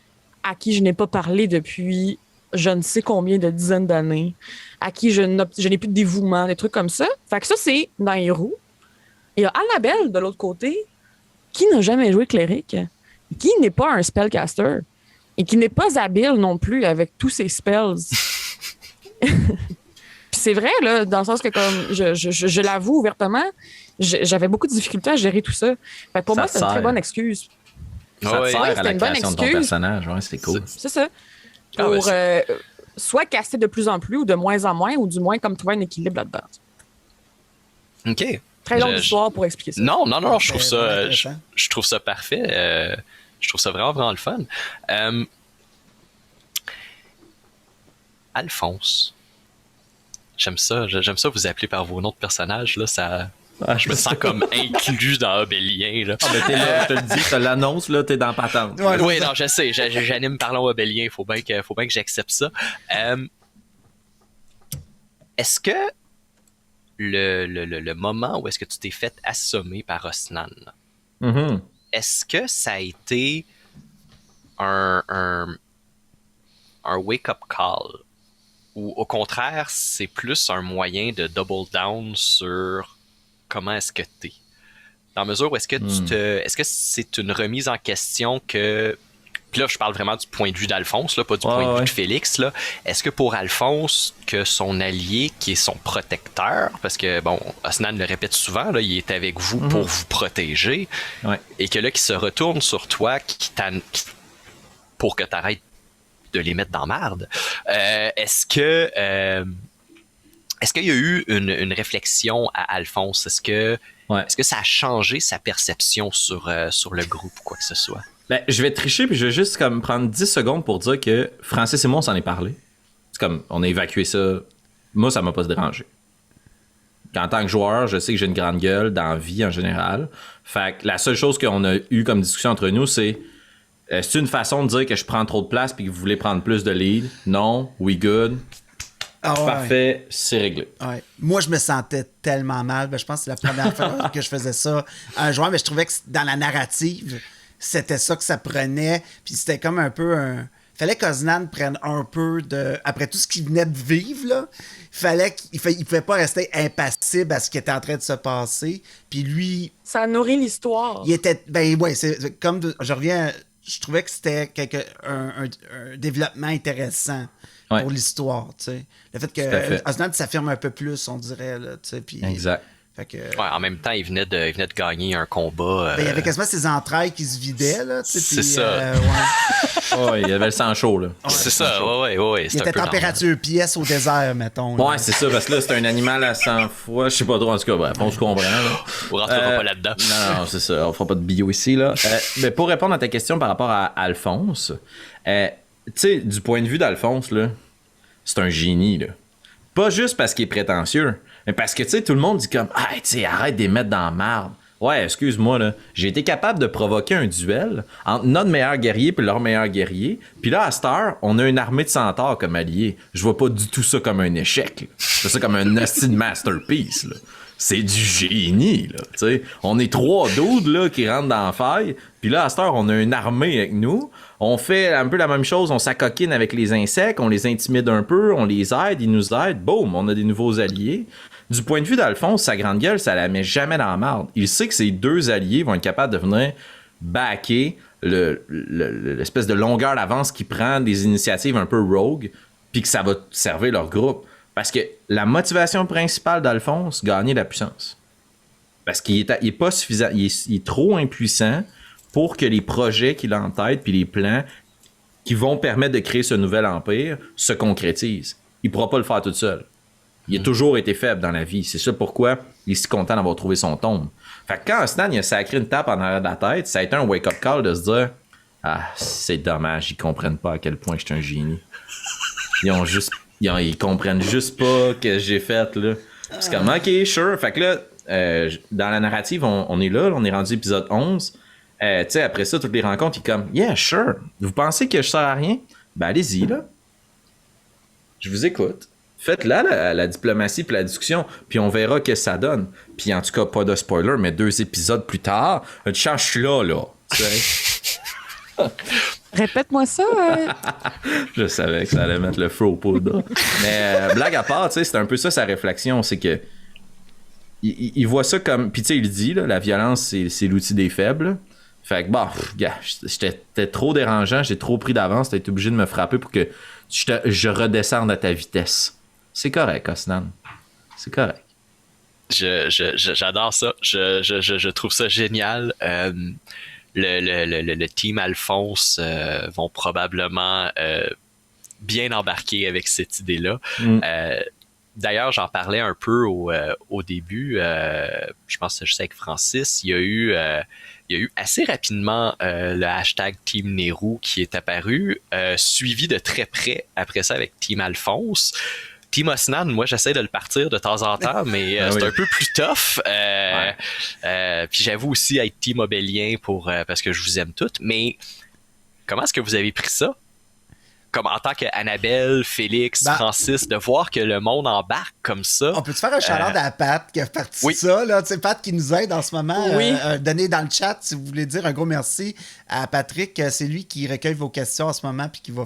à qui je n'ai pas parlé depuis je ne sais combien de dizaines d'années, à qui je n'ai plus de dévouement, des trucs comme ça? Fait que ça, c'est Nairou. Il y a Annabelle, de l'autre côté, qui n'a jamais joué cléric, qui n'est pas un spellcaster et qui n'est pas habile non plus avec tous ses spells. Puis c'est vrai, là, dans le sens que, comme je l'avoue ouvertement, j'avais beaucoup de difficultés à gérer tout ça. Fait que pour moi, c'est une très bonne excuse. Ça te sert à la une bonne création de ton excuse. personnage. Ouais, c'est cool. C'est ça. Pour soit casser de plus en plus ou de moins en moins, ou du moins comme trouver un équilibre là-dedans. OK. Très longue histoire pour expliquer ça. Non, je trouve ça, je trouve ça parfait. Je trouve ça vraiment le fun. Alphonse. J'aime ça vous appeler par vos noms de personnages. Là, ça, je me sens comme inclus dans Obélien. Là. Ah, ben t'es là, je te le dis, tu l'annonce, là, t'es dans patente. Ouais, oui, non, je sais. J'anime Parlons Obélien. Faut bien que j'accepte ça. Est-ce que le moment où est-ce que tu t'es fait assommer par Osnan, Mhm. est-ce que ça a été un wake-up call ou au contraire, c'est plus un moyen de double down sur comment est-ce que t'es? Dans la mesure où est-ce que c'est une remise en question que, puis là je parle vraiment du point de vue d'Alphonse, là, pas du point de vue de Félix, là. Est-ce que pour Alphonse, que son allié, qui est son protecteur, parce que bon, Osnan le répète souvent, là, il est avec vous pour vous protéger, et que là, qu'il se retourne sur toi, pour que t'arrêtes de les mettre dans marde, est-ce qu'il y a eu une réflexion à Alphonse? Est-ce que ça a changé sa perception sur le groupe ou quoi que ce soit? Ben, je vais tricher puis je vais juste comme prendre 10 secondes pour dire que Francis et moi, on s'en est parlé. C'est comme, on a évacué ça. Moi, ça m'a pas dérangé. En tant que joueur, je sais que j'ai une grande gueule dans la vie en général. Fait que la seule chose qu'on a eu comme discussion entre nous, c'est une façon de dire que je prends trop de place puis que vous voulez prendre plus de lead? Non? We good? Parfait, c'est réglé. Ouais. Moi, je me sentais tellement mal. Ben, je pense que c'est la première fois que je faisais ça à un joueur, mais je trouvais que dans la narrative, c'était ça que ça prenait. Puis c'était comme un peu un... Fallait qu'Osnan prenne un peu de... Après tout ce qu'il venait de vivre, là, il pouvait pas rester impassible à ce qui était en train de se passer. Puis lui... Ça nourrit l'histoire. Il était... Ben ouais, c'est comme... Je reviens... Je trouvais que c'était un développement intéressant pour l'histoire, tu sais. Le fait que Osnan s'affirme un peu plus, on dirait, là, tu sais. Puis... Exact. Fait que, en même temps, il venait de gagner un combat. Ben, il y avait quasiment ses entrailles qui se vidaient, là. C'est ça. Il avait le sang chaud, là. C'est ça, ouais. Il était température pièce au désert, mettons. Ouais, c'est ça, parce que là, c'est un animal à 100 fois. Je sais pas trop, en tout cas, bref, on se comprend, là. On rentrera pas là-dedans. Non, c'est ça, on fera pas de bio ici, là. Mais pour répondre à ta question par rapport à Alphonse, tu sais, du point de vue d'Alphonse, là, c'est un génie, là. Pas juste parce qu'il est prétentieux, mais parce que, tu sais, tout le monde dit comme, ah, tu sais, arrête de les mettre dans la marde. Ouais, excuse-moi, là. J'ai été capable de provoquer un duel entre notre meilleur guerrier et leur meilleur guerrier. Puis là, à cette heure, on a une armée de centaures comme alliés. Je vois pas du tout ça comme un échec, là. Je vois ça comme un hostile masterpiece, là. C'est du génie, là. Tu sais, on est 3 dudes, là, qui rentrent dans la faille. Puis là, à cette heure, on a une armée avec nous. On fait un peu la même chose. On s'acoquine avec les insectes. On les intimide un peu. On les aide. Ils nous aident. Boum, on a des nouveaux alliés. Du point de vue d'Alphonse, sa grande gueule, ça la met jamais dans la marde. Il sait que ses 2 alliés vont être capables de venir backer l'espèce de longueur d'avance qu'il prend des initiatives un peu rogue, puis que ça va servir leur groupe. Parce que la motivation principale d'Alphonse, gagner la puissance. Parce qu'il est pas suffisant, il est trop impuissant pour que les projets qu'il a en tête, puis les plans qui vont permettre de créer ce nouvel empire se concrétisent. Il pourra pas le faire tout seul. Il a toujours été faible dans la vie. C'est ça pourquoi il est si content d'avoir trouvé son tombe. Fait que quand Osnan il a sacré une tape en arrière de la tête, ça a été un wake-up call de se dire « Ah, c'est dommage, ils comprennent pas à quel point je suis un génie. » Ils comprennent juste pas que j'ai fait, là. C'est comme « Ok, sure. » Fait que là, dans la narrative, on est là, on est rendu épisode 11. Tu sais, après ça, toutes les rencontres, il est comme « Yeah, sure. Vous pensez que je sers à rien? Ben allez-y, là. Je vous écoute. » Faites là la diplomatie puis la discussion, puis on verra que ça donne. Puis en tout cas, pas de spoiler, mais 2 épisodes plus tard, je suis là. Répète-moi ça. Je savais que ça allait mettre le feu au poudre. Mais blague à part, tu sais, c'est un peu ça sa réflexion, c'est que il voit ça comme, puis tu sais, il dit là, la violence c'est l'outil des faibles. Fait que j'étais trop dérangeant, j'ai trop pris d'avance, t'as été obligé de me frapper pour que je redescende à ta vitesse. C'est correct, Osnan. C'est correct. J'adore ça. Je trouve ça génial. Le team Alphonse vont probablement bien embarquer avec cette idée-là. D'ailleurs, j'en parlais un peu au début. Je pense que c'est juste avec Francis. Il y a eu assez rapidement le hashtag Team Nehru qui est apparu, suivi de très près après ça avec Team Alphonse. Team Osnan, moi j'essaie de le partir de temps en temps, mais c'est un peu plus tough. Puis j'avoue aussi être Team Obélien parce que je vous aime toutes. Mais comment est-ce que vous avez pris ça? comme en tant qu'Annabelle, Félix, Francis, de voir que le monde embarque comme ça. On peut-tu faire un shout-out à Pat qui a parti de ça, là? Tu sais, Pat qui nous aide en ce moment. Oui. Donnez dans le chat si vous voulez dire un gros merci à Patrick. C'est lui qui recueille vos questions en ce moment puis qui va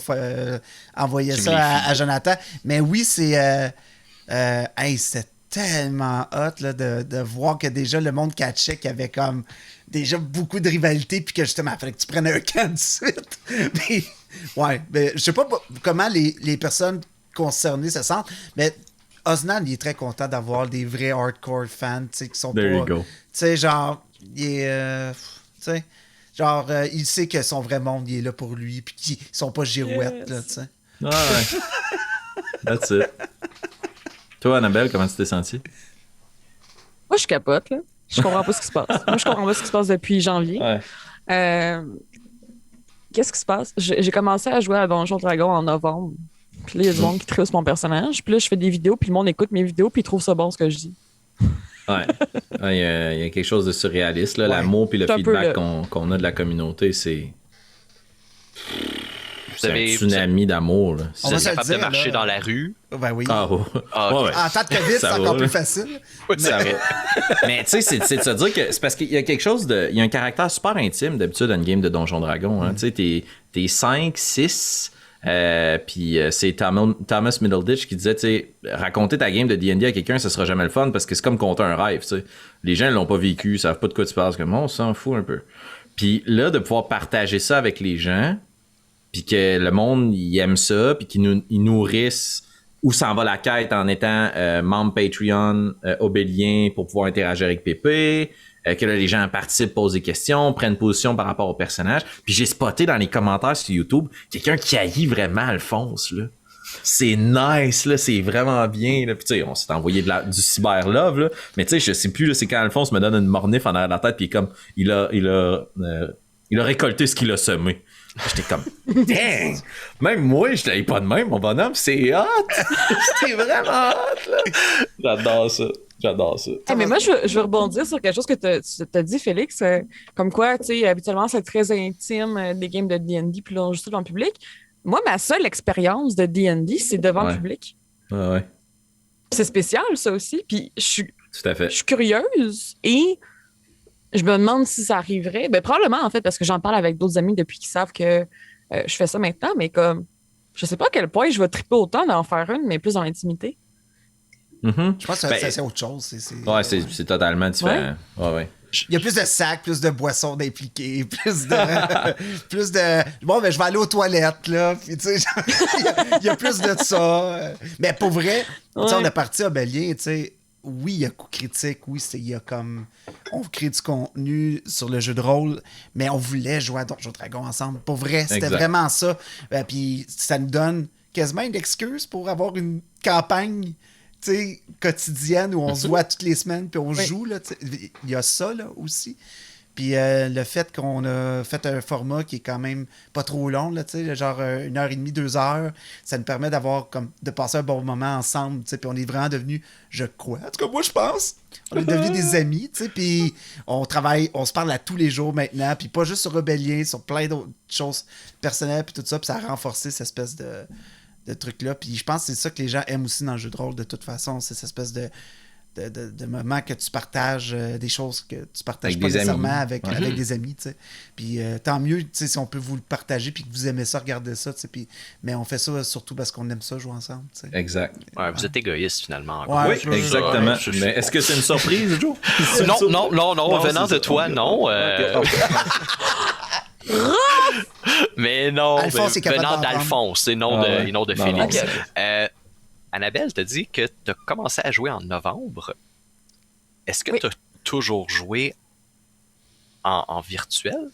envoyer ça à Jonathan. Mais oui, c'est... c'était tellement hot là, de voir que déjà le monde catchait qu'il y avait comme déjà beaucoup de rivalité puis que justement, il fallait que tu prennes un camp de suite. Mais, mais je sais pas comment les personnes concernées se sentent, mais Oznan, il est très content d'avoir des vrais hardcore fans, tu sais, qui sont There pas... you go. Tu sais, genre, il est... tu sais, genre, il sait que son vrai monde, il est là pour lui puis qu'ils sont pas girouettes, là, tu sais. Ouais. That's it. Toi, Annabelle, comment tu t'es sentie? Moi, je capote, là. Je comprends pas ce qui se passe. Moi, je comprends pas ce qui se passe depuis janvier. Ouais. Qu'est-ce qui se passe? J'ai commencé à jouer à Donjon Dragon en novembre. Puis là, il y a du monde qui tripe mon personnage. Puis là, je fais des vidéos, puis le monde écoute mes vidéos, puis il trouve ça bon ce que je dis. Ouais. Il y a quelque chose de surréaliste, là. L'amour puis le feedback qu'on a de la communauté, c'est... C'est un tsunami d'amour, là. Vous êtes capable de marcher dans la rue. Ben oui. Ah, ouais. Ouais. En temps de COVID, c'est encore plus facile. Ça va. Mais tu sais, c'est de se dire que c'est parce qu'il y a quelque chose de... Il y a un caractère super intime d'habitude dans une game de Donjon Dragon. Hein. Tu sais, t'es 5, 6... puis c'est Thomas Middleditch qui disait, tu sais, raconter ta game de D&D à quelqu'un, ça sera jamais le fun parce que c'est comme compter un rêve, tu sais. Les gens l'ont pas vécu, ils savent pas de quoi tu parles, comme on s'en fout un peu. Puis là, de pouvoir partager ça avec les gens, puis que le monde, il aime ça, puis qu'ils ils nourrissent où s'en va la quête en étant membre Patreon, Obélien, pour pouvoir interagir avec Pépé, que là, les gens participent, posent des questions, prennent position par rapport au personnage. Puis j'ai spoté dans les commentaires sur YouTube quelqu'un qui haït vraiment Alphonse, là. C'est nice, là, c'est vraiment bien, là. Puis tu sais, on s'est envoyé du cyber-love, là. Mais tu sais, je sais plus, là, c'est quand Alphonse me donne une mornif en arrière de la tête, puis comme, il a récolté ce qu'il a semé. J'étais comme, dang! Même moi, je l'avais pas de même, mon bonhomme, c'est hot! C'était vraiment hot, là! J'adore ça. Hey, mais moi, je veux rebondir sur quelque chose que tu t'as dit, Félix. Comme quoi, tu sais, habituellement, c'est très intime, des games de D&D, puis là, juste dans le public. Moi, ma seule expérience de D&D, c'est devant le public. Ouais. C'est spécial, ça aussi. Puis Tout à fait. Je suis curieuse et je me demande si ça arriverait. Ben, probablement, en fait, parce que j'en parle avec d'autres amis depuis qu'ils savent que je fais ça maintenant, mais comme, je sais pas à quel point je vais triper autant d'en faire une, mais plus dans l'intimité. Mm-hmm. Je pense que c'est autre chose. C'est totalement différent. Ouais. Il y a plus de sacs, plus de boissons d'impliqués, plus de... Bon, ben, je vais aller aux toilettes, là. Puis, tu sais, il y a plus de ça. Mais pour vrai, tu sais, on est parti à Obélien, tu sais. Oui, il y a coup critique. Oui, il y a comme... On crée du contenu sur le jeu de rôle, mais on voulait jouer à Donjon Dragon ensemble. Pour vrai, c'était vraiment ça. Puis ça nous donne quasiment une excuse pour avoir une campagne quotidienne où on se voit toutes les semaines puis on joue. Il y a ça là, aussi. Puis le fait qu'on a fait un format qui est quand même pas trop long, là, genre 1h30, 2 heures, ça nous permet de passer un bon moment ensemble. Puis on est vraiment devenus, je crois, en tout cas moi je pense, on est devenus des amis. Puis on travaille, on se parle à tous les jours maintenant, puis pas juste sur Rebellion, sur plein d'autres choses personnelles puis tout ça, puis ça a renforcé cette espèce de truc-là. Puis je pense que c'est ça que les gens aiment aussi dans le jeu de rôle de toute façon, c'est cette espèce de moments que tu partages, des choses que tu partages avec pas nécessairement avec des amis, tu sais. Puis tant mieux, tu sais, si on peut vous le partager puis que vous aimez ça, regardez ça, tu sais. Puis, mais on fait ça surtout parce qu'on aime ça jouer ensemble, tu sais. Exact. Ouais, vous êtes égoïste finalement. Oui, exactement. Mais est-ce que c'est une surprise, Joe? Non, venant de toi, non. Mais non, Alphonse est venant capable d'Alphonse, et non de Félix. Annabelle t'a dit que tu as commencé à jouer en novembre. Est-ce que tu as toujours joué en virtuel?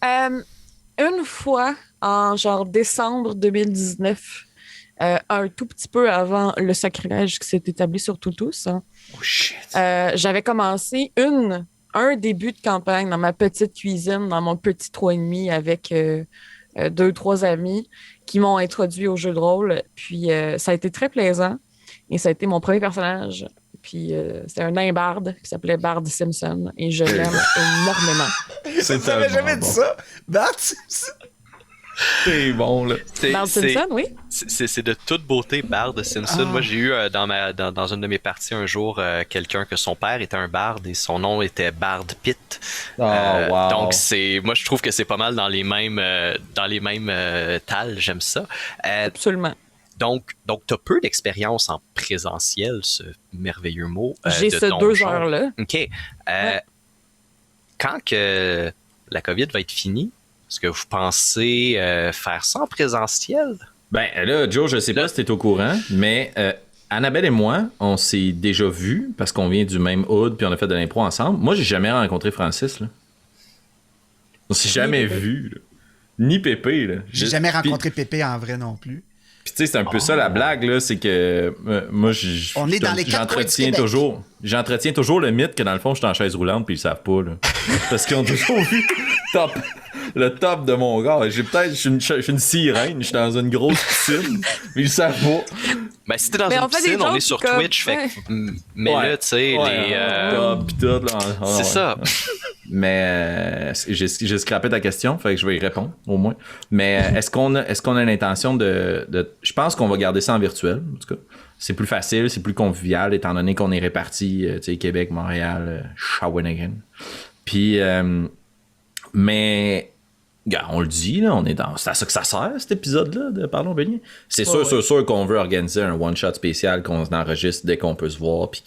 Une fois, en genre décembre 2019, un tout petit peu avant le sacrilège qui s'est établi sur Toutous, hein, oh shit! J'avais commencé un début de campagne dans ma petite cuisine, dans mon petit 3,5 avec 2-3 amis qui m'ont introduit au jeu de rôle. Puis ça a été très plaisant. Et ça a été mon premier personnage. Puis c'était un nain barde qui s'appelait Bard Simpson. Et je l'aime énormément. Tu n'avais jamais dit ça? Bard Simpson? C'est bon, là. Bart Simpson, oui. C'est de toute beauté, Bard Simpson. Moi, j'ai eu dans une de mes parties un jour quelqu'un que son père était un barde et son nom était Bard Pitt. Wow. Donc, moi, je trouve que c'est pas mal dans les mêmes tales. J'aime ça. Absolument. Donc, tu as peu d'expérience en présentiel, ce merveilleux mot. J'ai de ces donjon. 2 heures-là. OK. Ouais. Quand que la COVID va être finie, est-ce que vous pensez faire ça en présentiel? Ben là, Joe, je sais pas si t'es au courant, mais Annabelle et moi, on s'est déjà vus parce qu'on vient du même hood puis on a fait de l'impro ensemble. Moi, j'ai jamais rencontré Francis, là. On s'est jamais vus, là. Ni Pépé, là. J'ai jamais rencontré Pépé en vrai non plus. Puis tu sais, c'est un peu ça la blague, là, c'est que moi, On est dans les quatre coins du Québec. J'entretiens toujours le mythe que dans le fond, je suis en chaise roulante puis ils savent pas, là. Parce qu'ils ont toujours vu le top de mon gars. Je suis une sirène, je suis dans une grosse piscine, mais ils savent pas. Ben, si t'es dans une piscine, on est sur Twitch, fait que, mais Ouais. là, tu sais, Top pis tout, là. c'est ça. Mais j'ai scrappé ta question, fait que je vais y répondre, au moins. Mais est-ce qu'on a l'intention de... Je pense qu'on va garder ça en virtuel, en tout cas. C'est plus facile, c'est plus convivial, étant donné qu'on est répartis, tu sais, Québec, Montréal, Shawinigan. Puis, mais... Gars, on le dit, là, c'est à ça que ça sert, cet épisode-là, de Parlons Beignet. C'est sûr qu'on veut organiser un one-shot spécial qu'on enregistre dès qu'on peut se voir, puis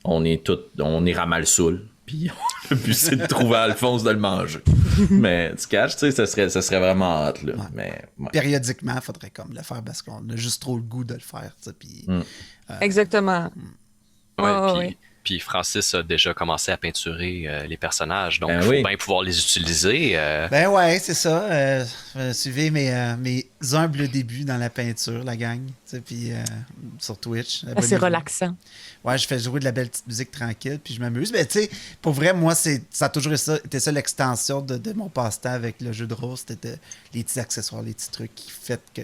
qu'on est ramal saoul. Puis le but, c'est de trouver Alphonse de le manger. Mais tu caches, tu sais, ça serait vraiment hot, là. Ouais. Mais, ouais. Périodiquement, il faudrait comme le faire parce qu'on a juste trop le goût de le faire. Puis, Exactement. Ouais, puis Francis a déjà commencé à peinturer les personnages, donc il faut bien pouvoir les utiliser. Ben ouais, c'est ça. Suivez mes humbles débuts dans la peinture, la gang. Puis sur Twitch. C'est relaxant. Ouais, je fais jouer de la belle petite musique tranquille, puis je m'amuse. Mais tu sais, pour vrai, moi, ça a toujours été ça l'extension de mon passe-temps avec le jeu de rôle. C'était les petits accessoires, les petits trucs qui fait que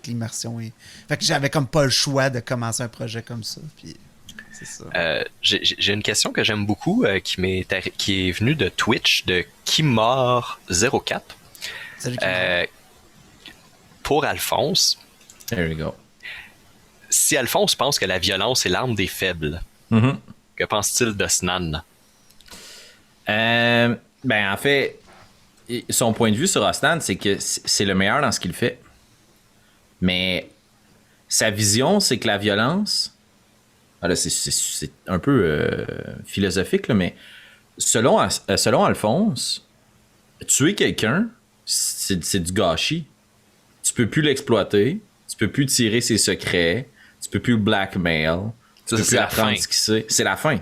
l'immersion est... Fait que j'avais comme pas le choix de commencer un projet comme ça, puis... C'est ça. J'ai une question que j'aime beaucoup qui est venue de Twitch de Kimor04. Salut Kimor. Pour Alphonse. There we go. Si Alphonse pense que la violence est l'arme des faibles, que pense-t-il de Snan? Ben en fait, son point de vue sur Osnan, c'est que c'est le meilleur dans ce qu'il fait. Mais sa vision, c'est que la violence... Là, c'est un peu philosophique, là, mais selon Alphonse, tuer quelqu'un, c'est du gâchis. Tu peux plus l'exploiter, tu peux plus tirer ses secrets, tu peux plus le blackmail, tu peux plus apprendre ce qu'il sait. C'est la fin.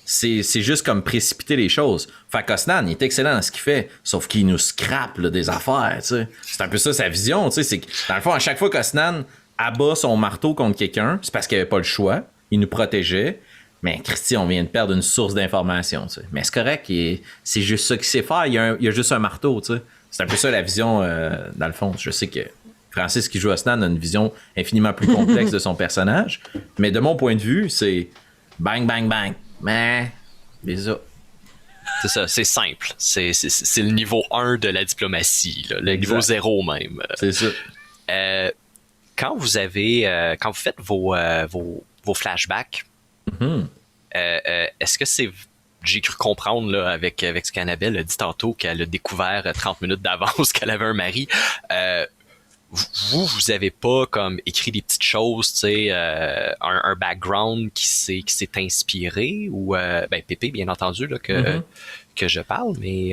C'est juste comme précipiter les choses. Fait qu'Osnan, il est excellent dans ce qu'il fait, sauf qu'il nous scrape là, des affaires. T'sais. C'est un peu ça sa vision. C'est que, dans le fond, à chaque fois qu'Osnan abat son marteau contre quelqu'un, c'est parce qu'il avait pas le choix. Il nous protégeait. Mais Christy, on vient de perdre une source d'information. T'sais. Mais c'est correct, c'est juste ça qu'il sait faire. Il y a juste un marteau. T'sais. C'est un peu ça la vision d'Alphonse. Je sais que Francis qui joue Osnan a une vision infiniment plus complexe de son personnage. Mais de mon point de vue, c'est bang, bang, bang. Mais, bisous. C'est ça, c'est simple. C'est le niveau 1 de la diplomatie, là, le niveau 0 même. C'est ça. Quand vous faites vos flashbacks, est-ce que c'est... J'ai cru comprendre là, avec ce qu'Annabelle a dit tantôt, qu'elle a découvert 30 minutes d'avance qu'elle avait un mari. Vous avez pas comme écrit des petites choses, tu sais, un background qui s'est inspiré, ou Pépé, bien entendu, là, que je parle, mais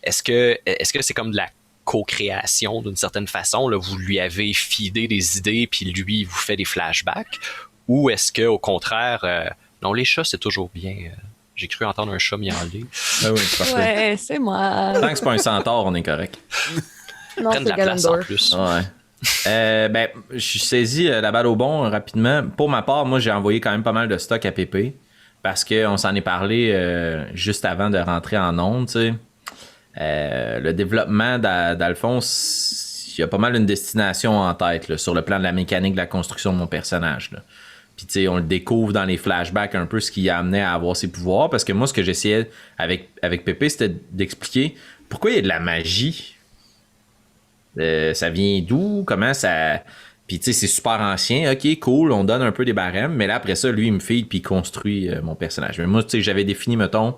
est-ce que c'est comme de la co-création d'une certaine façon, là, vous lui avez feedé des idées puis lui il vous fait des flashbacks, ou est-ce que au contraire non, les chats c'est toujours bien. J'ai cru entendre un chat miauler. Ah oui, c'est parfait. Ouais, c'est moi. Tant que c'est pas un centaure, on est correct. Non, Prennent de la place en Ganondorf. plus. Ouais. Je saisis la balle au bon rapidement. Pour ma part, moi, j'ai envoyé quand même pas mal de stock à Pépé parce qu'on s'en est parlé juste avant de rentrer en ondes, tu sais. Le développement d'Alphonse, il y a pas mal une destination en tête là, sur le plan de la mécanique de la construction de mon personnage. Là. Puis, tu sais, on le découvre dans les flashbacks un peu ce qui a amené à avoir ses pouvoirs. Parce que moi, ce que j'essayais avec Pépé, c'était d'expliquer pourquoi il y a de la magie Ça vient d'où? Comment ça... Puis tu sais, c'est super ancien. OK, cool, on donne un peu des barèmes. Mais là, après ça, lui, il me feed puis il construit mon personnage. Mais moi, tu sais, j'avais défini, mettons...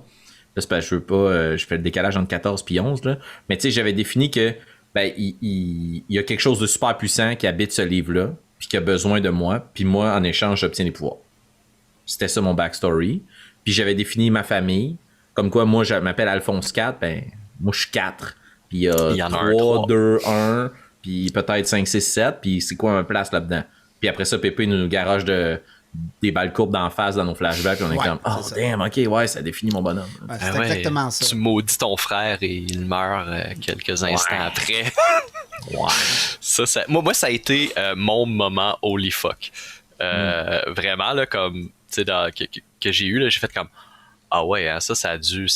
Là, c'est parce que je veux pas... je fais le décalage entre 14 puis 11, là. Mais tu sais, j'avais défini que il y a quelque chose de super puissant qui habite ce livre-là puis qui a besoin de moi. Puis moi, en échange, j'obtiens des pouvoirs. C'était ça mon backstory. Puis j'avais défini ma famille. Comme quoi, moi, je m'appelle Alphonse 4. Ben, moi, je suis 4. Puis il y en a 3, 2, 1, puis peut-être 5, 6, 7. Puis c'est quoi ma place là-dedans? Puis après ça, Pépé nous garage des balles courbes d'en face dans nos flashbacks. Puis on est comme, oh damn, ok, ouais, ça définit mon bonhomme. Ouais, c'est exactement ça. Tu maudis ton frère et il meurt quelques instants après. Moi, ça a été mon moment holy fuck. Vraiment, là, comme, tu sais, que j'ai eu, là, j'ai fait comme, ah ouais, hein, ça a dû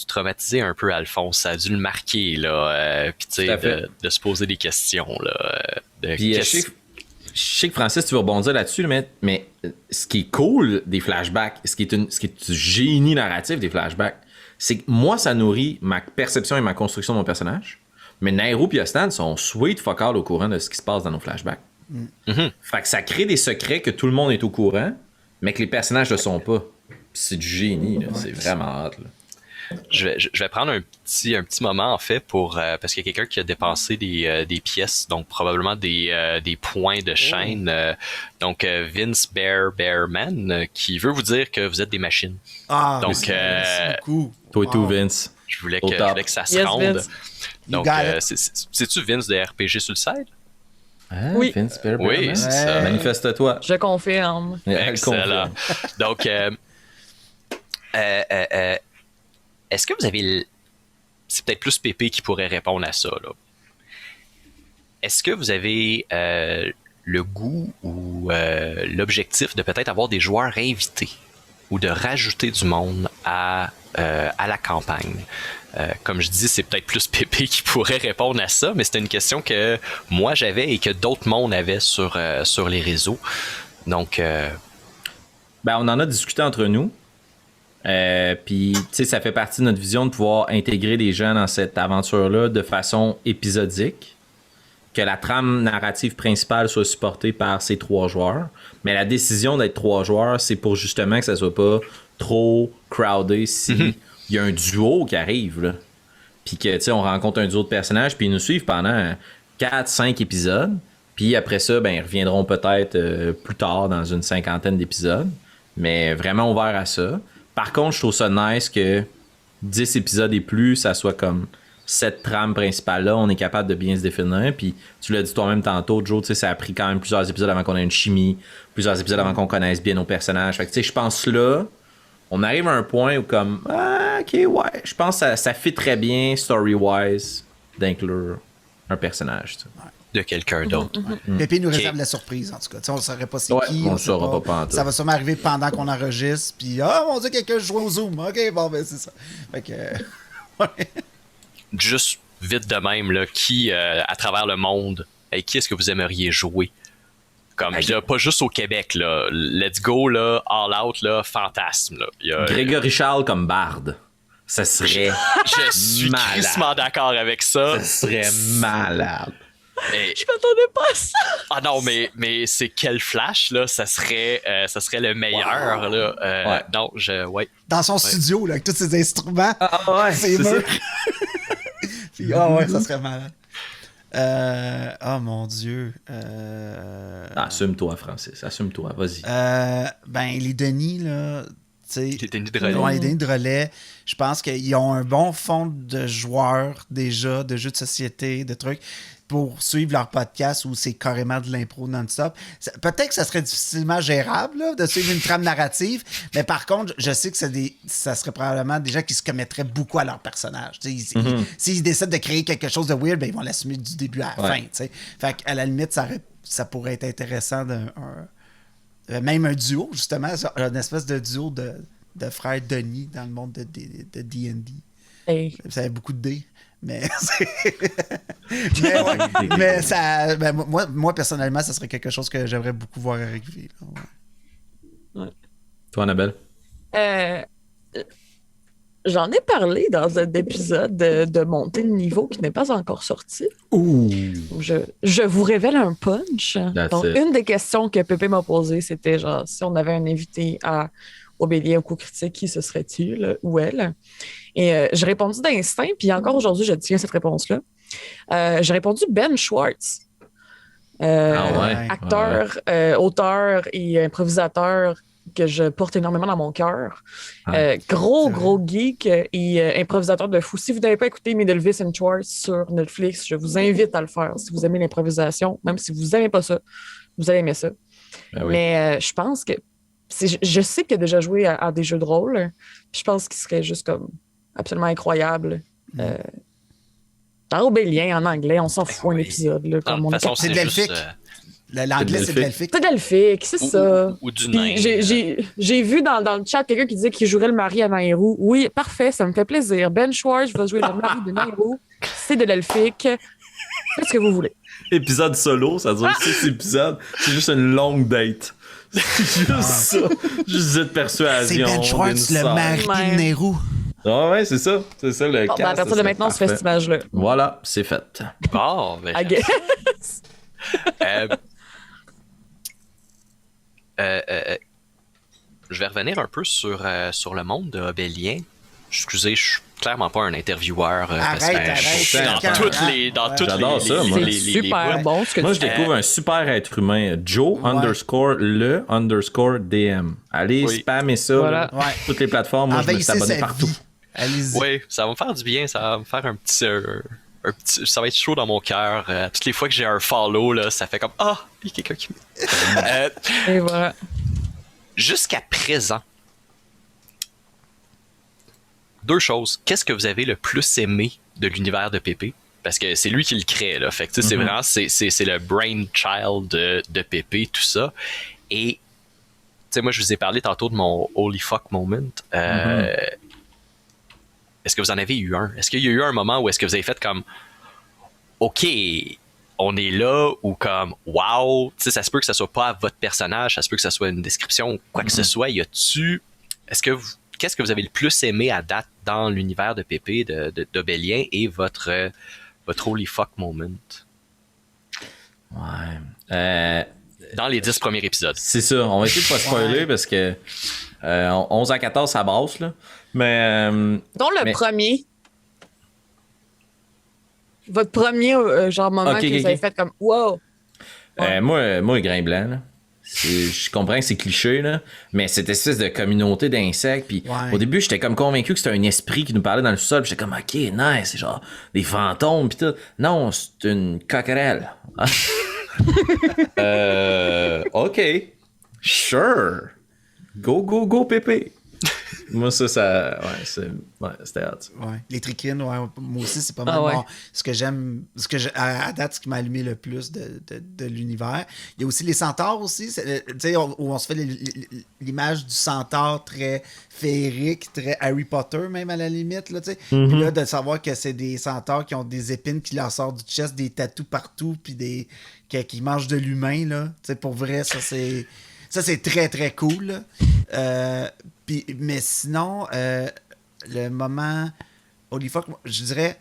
traumatiser un peu Alphonse, ça a dû le marquer, là, puis tu sais, de se poser des questions, là. Puis je sais que Francis, tu vas rebondir là-dessus, mais ce qui est cool des flashbacks, ce qui est du génie narratif des flashbacks, c'est que moi, ça nourrit ma perception et ma construction de mon personnage, mais Nairo et Ostan sont sweet fuck all au courant de ce qui se passe dans nos flashbacks. Fait que ça crée des secrets que tout le monde est au courant, mais que les personnages ne le sont pas. C'est du génie, là. C'est vraiment hâte. Je vais prendre un petit moment, en fait, parce qu'il y a quelqu'un qui a dépensé des pièces, donc probablement des points de chaîne. Donc, Vince Bearman, qui veut vous dire que vous êtes des machines. Ah, donc, merci beaucoup. Toi et tout, Vince. Je voulais que ça se rende. Vince. Donc, c'est-tu Vince de RPG sur le site? Ah, Oui. Vince Bearman. Oui, c'est ça. Manifeste-toi. Je confirme. Excellent. Donc, est-ce que vous avez... C'est peut-être plus Pépé qui pourrait répondre à ça, là. Est-ce que vous avez le goût ou l'objectif de peut-être avoir des joueurs invités ou de rajouter du monde à la campagne? Comme je dis, c'est peut-être plus Pépé qui pourrait répondre à ça, mais c'était une question que moi j'avais et que d'autres mondes avaient sur les réseaux. Donc... Ben, on en a discuté entre nous. Puis, tu sais, ça fait partie de notre vision de pouvoir intégrer les gens dans cette aventure-là de façon épisodique. Que la trame narrative principale soit supportée par ces 3 joueurs. Mais la décision d'être 3 joueurs, c'est pour justement que ça soit pas trop crowded si il y a un duo qui arrive, là. Puis que, tu sais, on rencontre un duo de personnages, puis ils nous suivent pendant 4-5 épisodes. Puis après ça, ben, ils reviendront peut-être plus tard dans une 50aine d'épisodes. Mais vraiment ouvert à ça. Par contre, je trouve ça nice que 10 épisodes et plus, ça soit comme cette trame principale-là, on est capable de bien se définir. Puis tu l'as dit toi-même tantôt, Joe, tu sais, ça a pris quand même plusieurs épisodes avant qu'on ait une chimie, plusieurs épisodes avant qu'on connaisse bien nos personnages. Fait que tu sais, je pense là, on arrive à un point où comme, ok, ouais, je pense que ça fit très bien, story-wise, d'inclure un personnage, tu sais. de quelqu'un d'autre. Pépé nous réserve la surprise, en tout cas. T'sais, on ne saurait pas c'est qui. On ne saura pas pantoute. Ça va sûrement arriver pendant qu'on enregistre. Puis, mon Dieu, quelqu'un joue au Zoom. OK, bon, ben c'est ça. Fait que... ouais. Juste vite de même, là, qui, à travers le monde, avec qui est-ce que vous aimeriez jouer? Comme, là, pas juste au Québec, là. Let's go, là, all out, là, fantasme, là. Grégory Charles comme barde. Ça serait Je suis crissement d'accord avec ça. Ça serait malade. Mais... Je m'attendais pas à ça. Ah non, mais c'est quel flash, là. Ça serait le meilleur, là. Non, ouais. Dans son studio, là, avec tous ses instruments. C'est murs. Puis, ouais, ça serait malade. Oh mon Dieu. Assume-toi, Francis. Assume-toi. Vas-y. Ben, les Denis, là. Les Denis de relais. Ouais, les Denis de relais. Je pense qu'ils ont un bon fond de joueurs, déjà, de jeux de société, de trucs, pour suivre leur podcast où c'est carrément de l'impro non-stop. Peut-être que ça serait difficilement gérable là, de suivre une trame narrative, mais par contre, je sais que ça serait probablement des gens qui se commettraient beaucoup à leur personnage. S'ils décident de créer quelque chose de weird, ben, ils vont l'assumer du début à la fin. T'sais. Fait qu'à la limite, ça pourrait être intéressant même un duo, justement, une espèce de duo de frères Denis dans le monde de D&D. Hey. Ça avait beaucoup de D. Mais mais ça, moi, personnellement, ça serait quelque chose que j'aimerais beaucoup voir arriver. Toi, Annabelle? J'en ai parlé dans un épisode de montée de niveau qui n'est pas encore sorti. Ouh! Je vous révèle un punch. That's Donc, it. une des questions que Pépé m'a posées, c'était genre, si on avait un invité à Obélien ou Coup-Critique, qui ce serait-il ou elle? Et j'ai répondu d'instinct, puis encore aujourd'hui, je tiens cette réponse-là. J'ai répondu Ben Schwartz. Ah ouais? Acteur, auteur et improvisateur que je porte énormément dans mon cœur. Ouais. Gros geek et improvisateur de fou. Si vous n'avez pas écouté Middlevis and Schwartz sur Netflix, je vous invite à le faire. Si vous aimez l'improvisation, même si vous n'aimez pas ça, vous allez aimer ça. Ben oui. Mais je pense que je sais qu'il a déjà joué à des jeux de rôle. Puis je pense qu'il serait juste comme absolument incroyable. Dans Obélien, en anglais, on s'en fout un oui. épisode. Là, De comme on toute est façon, C'est de c'est l'elfique. juste, L'anglais, c'est de l'elfique. C'est delphique, c'est ça. ou du Puis nain. j'ai vu dans le chat quelqu'un qui disait qu'il jouerait le mari à Nairou. Oui, parfait, ça me fait plaisir. Ben Schwartz va jouer le mari de Nairou. C'est de l'elfique. Faites ce que vous voulez. Épisode solo, ça dure 6 épisodes. C'est juste une longue date. C'est juste ça. Juste cette C'est persuasion. Ben Schwartz, d'une le sœur. mari Ouais. de Nehru. Ah ouais, c'est ça. C'est ça le Bon, cas. ben, à partir de maintenant, on se fait cette image-là. Voilà, c'est fait. Bon, ben, I guess. Euh, je vais revenir un peu sur le monde de Obélien. Excusez, je suis clairement pas un intervieweur. parce que, Arrête, je suis arrête. dans toutes les, Ouais. J'adore ça, moi. C'est super bouts. bon ce que Moi, tu je fais. découvre un super être humain. Joe _ DM. Allez, Oui. spammer ça. Voilà. là. Ouais. Toutes les plateformes, moi, je me suis Envahissez abonné sa partout. vie. Allez-y. Oui, ça va me faire du bien, ça va me faire un petit, ça va être chaud dans mon cœur. Toutes les fois que j'ai un follow, là, ça fait comme ah, il y a quelqu'un qui Et voilà. Jusqu'à présent, deux choses. Qu'est-ce que vous avez le plus aimé de l'univers de Pépé? Parce que c'est lui qui le crée, là. Fait que, tu sais, c'est vraiment, c'est le brainchild de Pépé, tout ça. Et, tu sais, moi, je vous ai parlé tantôt de mon holy fuck moment. Est-ce que vous en avez eu un? Est-ce qu'il y a eu un moment où est-ce que vous avez fait comme, OK, on est là, ou comme, wow, tu sais, ça se peut que ça soit pas votre personnage, ça se peut que ça soit une description, ou quoi que ce soit. Qu'est-ce que vous avez le plus aimé à date dans l'univers de Pépé, d'Obélien, et votre holy fuck moment? Ouais. Dans les 10 premiers épisodes. C'est ça. On va essayer de pas spoiler parce que 11 à 14, ça brasse, là. Mais. Dont le Mais- premier. Votre premier genre moment Ok, que ok, vous avez ok. fait comme wow. Moi, Grain Blanc, là. Je comprends que c'est cliché, là, mais cette espèce de communauté d'insectes. Puis Ouais. au début, j'étais comme convaincu que c'était un esprit qui nous parlait dans le sol. J'étais comme, ok, nice, c'est genre des fantômes. Puis tout. Non, c'est une coquerelle. Ok. Sure. Go, Pépé. Moi, ça. Ouais, c'était hot. Ouais. Les trichines, ouais, moi aussi, c'est pas mal. Ah ouais. Bon, ce que j'aime, à date, ce qui m'a allumé le plus de l'univers. Il y a aussi les centaures aussi, tu sais, où on se fait l'image du centaure très féerique, très Harry Potter même à la limite, là, tu sais. Puis là, de savoir que c'est des centaures qui ont des épines qui leur sortent du chest, des tatous partout, puis qui mangent de l'humain, là. Tu sais, pour vrai, ça, c'est très, très cool, là. Mais sinon, le moment holy fuck, je dirais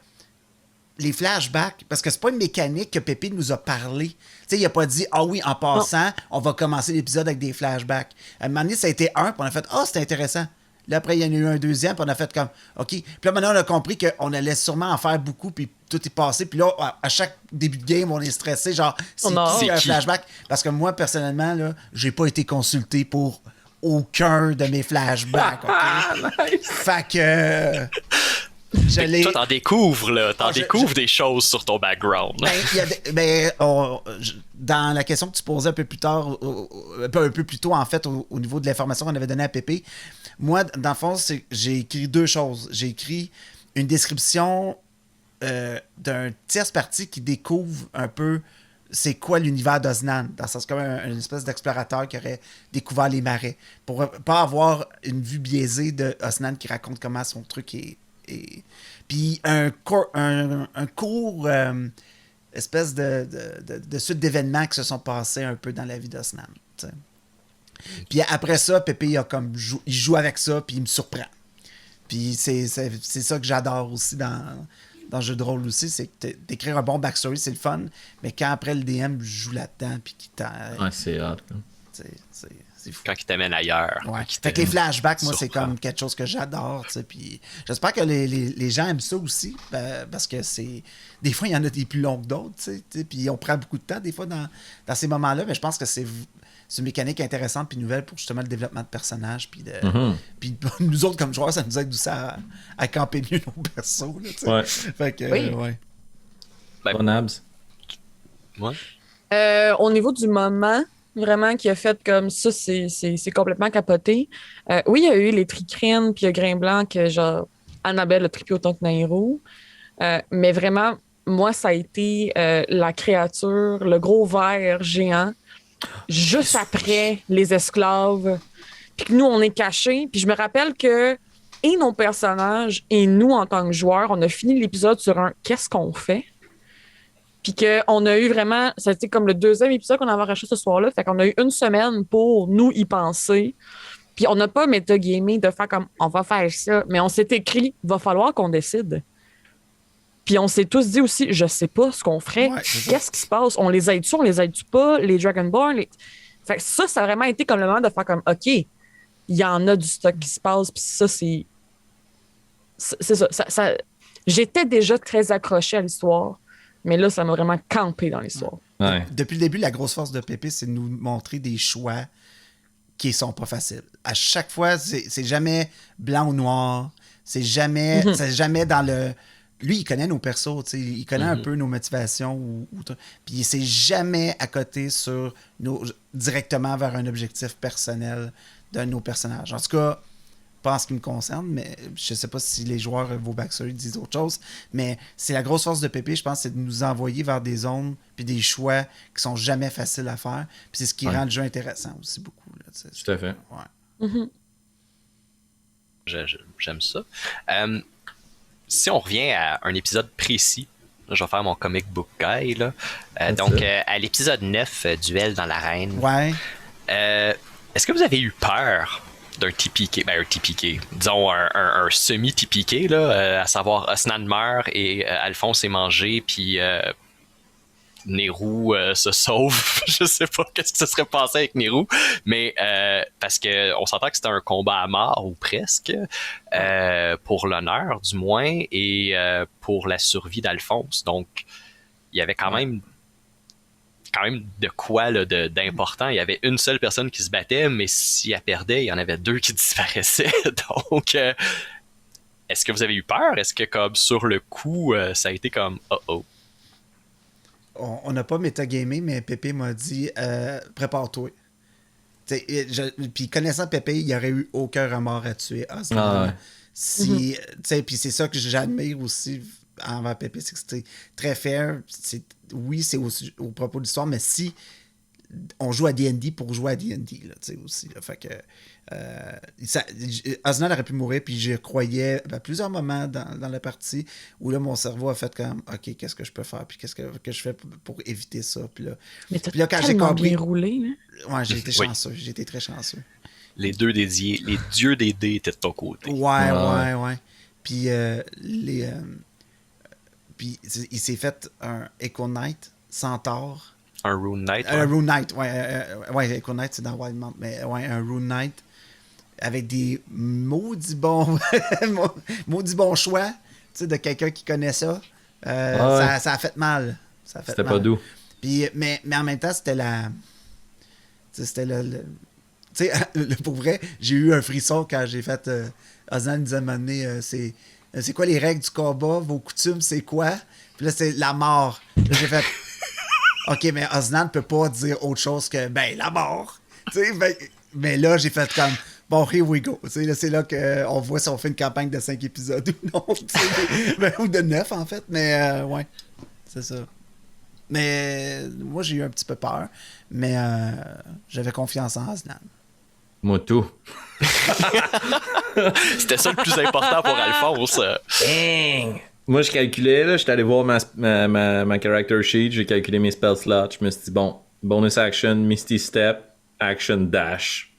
les flashbacks, parce que c'est pas une mécanique que Pépé nous a parlé. Tu sais, il a pas dit, ah oui, en passant, on va commencer l'épisode avec des flashbacks. À un moment donné, ça a été un, puis on a fait, ah, c'est intéressant. Là, après, il y en a eu un deuxième, puis on a fait comme, OK. Puis là, maintenant, on a compris qu'on allait sûrement en faire beaucoup, puis tout est passé. Puis là, à chaque début de game, on est stressé, genre, c'est qui un flashback? Parce que moi, personnellement, là, j'ai pas été consulté pour aucun de mes flashbacks, OK? Fait que... Toi, t'en découvres, là. T'en découvres des choses sur ton background. Dans la question que tu posais un peu plus tard, un peu plus tôt, en fait, au niveau de l'information qu'on avait donnée à Pépé, moi, dans le fond, j'ai écrit deux choses. J'ai écrit une description d'un tierce parti qui découvre un peu c'est quoi l'univers d'Oznan, dans le sens comme une espèce d'explorateur qui aurait découvert les marais, pour pas avoir une vue biaisée de Oznan qui raconte comment son truc est. Puis un court espèce de suite d'événements qui se sont passés un peu dans la vie d'Oznan. Puis après ça, Pépé il joue avec ça, puis il me surprend. Puis c'est ça que j'adore aussi dans le jeu de rôle aussi, c'est que d'écrire un bon backstory, c'est le fun, mais quand après le DM joue là-dedans, puis qu'il Ouais, c'est hot. c'est fou. Quand il t'amène ailleurs. Ouais. Qu'il Fait que les flashbacks, moi, c'est surprend. comme quelque chose que j'adore, tu sais, puis j'espère que les gens aiment ça aussi, parce que c'est... Des fois, il y en a des plus longs que d'autres, tu sais, puis on prend beaucoup de temps, des fois, dans ces moments-là, mais je pense que c'est une mécanique intéressante puis nouvelle pour justement le développement de personnages, puis puis nous autres, comme joueurs, ça nous aide aussi à camper mieux nos persos, là, tu sais. Ouais. Fait que, Oui. ouais. Ben, Bon abs. Ouais. Au niveau du moment, vraiment, qui a fait comme ça, c'est complètement capoté. Oui, il y a eu les Tricrines, puis il y a Grain Blanc, que genre, Annabelle a trippé autant que Nairo. Mais vraiment, moi, ça a été la créature, le gros ver géant, juste après les esclaves. Puis que nous, on est cachés. Puis je me rappelle que, et nos personnages, et nous, en tant que joueurs, on a fini l'épisode sur un « qu'est-ce qu'on fait ?» Puis qu'on a eu vraiment, c'était comme le deuxième épisode qu'on avait arraché ce soir-là. Fait qu'on a eu une semaine pour nous y penser. Puis on n'a pas métagamé de faire comme on va faire ça, mais on s'est écrit, va falloir qu'on décide. Puis on s'est tous dit aussi, je sais pas ce qu'on ferait. Ouais, c'est ça. Qu'est-ce qui se passe? On les aide-tu, on les aide-tu pas? Les Dragonborn, Fait que ça a vraiment été comme le moment de faire comme, OK, il y en a du stock qui se passe. Puis ça, c'est ça. J'étais déjà très accrochée à l'histoire. Mais là, ça m'a vraiment campé dans l'histoire. Ouais. Depuis le début, la grosse force de Pépé, c'est de nous montrer des choix qui sont pas faciles. À chaque fois, c'est jamais blanc ou noir. C'est jamais dans le... Lui, il connaît nos persos, tu sais, il connaît un peu nos motivations. Puis c'est jamais à côté directement vers un objectif personnel d'un de nos personnages. En tout cas, pas en ce qui me concerne, mais je sais pas si les joueurs vos backstory disent autre chose, mais c'est la grosse force de Pépé, je pense, c'est de nous envoyer vers des zones puis des choix qui sont jamais faciles à faire. Puis c'est ce qui rend le jeu intéressant aussi beaucoup. Là, Tout à fait. Ouais. J'aime ça. Si on revient à un épisode précis, là, je vais faire mon comic book guy. Là. Donc, à l'épisode 9, Duel dans l'arène, Ouais. est-ce que vous avez eu peur d'un TPK? Ben, un TPK. Disons un semi-TPK, là, à savoir Osnan meurt et Alphonse est mangé, puis Nehru se sauve. Je sais pas qu'est-ce que ça serait passé avec Nehru, mais parce que on s'entend que c'était un combat à mort ou presque, pour l'honneur du moins, et pour la survie d'Alphonse. Donc, il y avait quand même de quoi là, d'important. Il y avait une seule personne qui se battait, mais si elle perdait, il y en avait deux qui disparaissaient. Donc, est-ce que vous avez eu peur? Est-ce que comme sur le coup, ça a été comme oh? On n'a pas métagamé, mais Pépé m'a dit prépare-toi. Puis connaissant Pépé, il n'y aurait eu aucun remords à tuer Osman. Puis c'est ça que j'admire aussi envers Pépé, c'est que c'était très fair. Oui, c'est au propos de l'histoire, mais si on joue à D&D pour jouer à D&D, là, aussi. Là, fait que Osnan aurait pu mourir, puis je croyais à plusieurs moments dans la partie où là, mon cerveau a fait comme OK, qu'est-ce que je peux faire, puis qu'est-ce que je fais pour éviter ça. Puis Mais t'as là, quand j'ai tellement compris. bien roulé, là. Ouais, j'ai été Oui. chanceux. J'ai été très chanceux. Les dieux des dés étaient de ton côté. Ouais. Puis puis il s'est fait un Echo Knight Centaure. Un Rune Knight. Un Rune Knight, ouais, Echo Knight, c'est dans Wildmount, mais ouais, un Rune Knight avec des maudits bons choix, tu sais, de quelqu'un qui connaît ça. Ça a fait mal. C'était pas doux. Puis, mais en même temps, c'était c'était le tu sais, pour vrai, j'ai eu un frisson quand j'ai fait Ozan nous a mené c'est quoi les règles du combat, vos coutumes, c'est quoi? Puis là, c'est la mort. Là, j'ai fait OK, mais Osnan ne peut pas dire autre chose que la mort. Mais là, j'ai fait comme bon, here we go. Là, c'est là qu'on voit si on fait une campagne de 5 épisodes ou non. Ou de 9, en fait. Mais ouais, c'est ça. Mais moi, j'ai eu un petit peu peur. Mais j'avais confiance en Osnan. Moi, tout. C'était ça le plus important pour Alphonse. Moi, je calculais, là, j'étais allé voir ma character sheet, j'ai calculé mes spell slots, je me suis dit, bon, bonus action, Misty Step, action dash.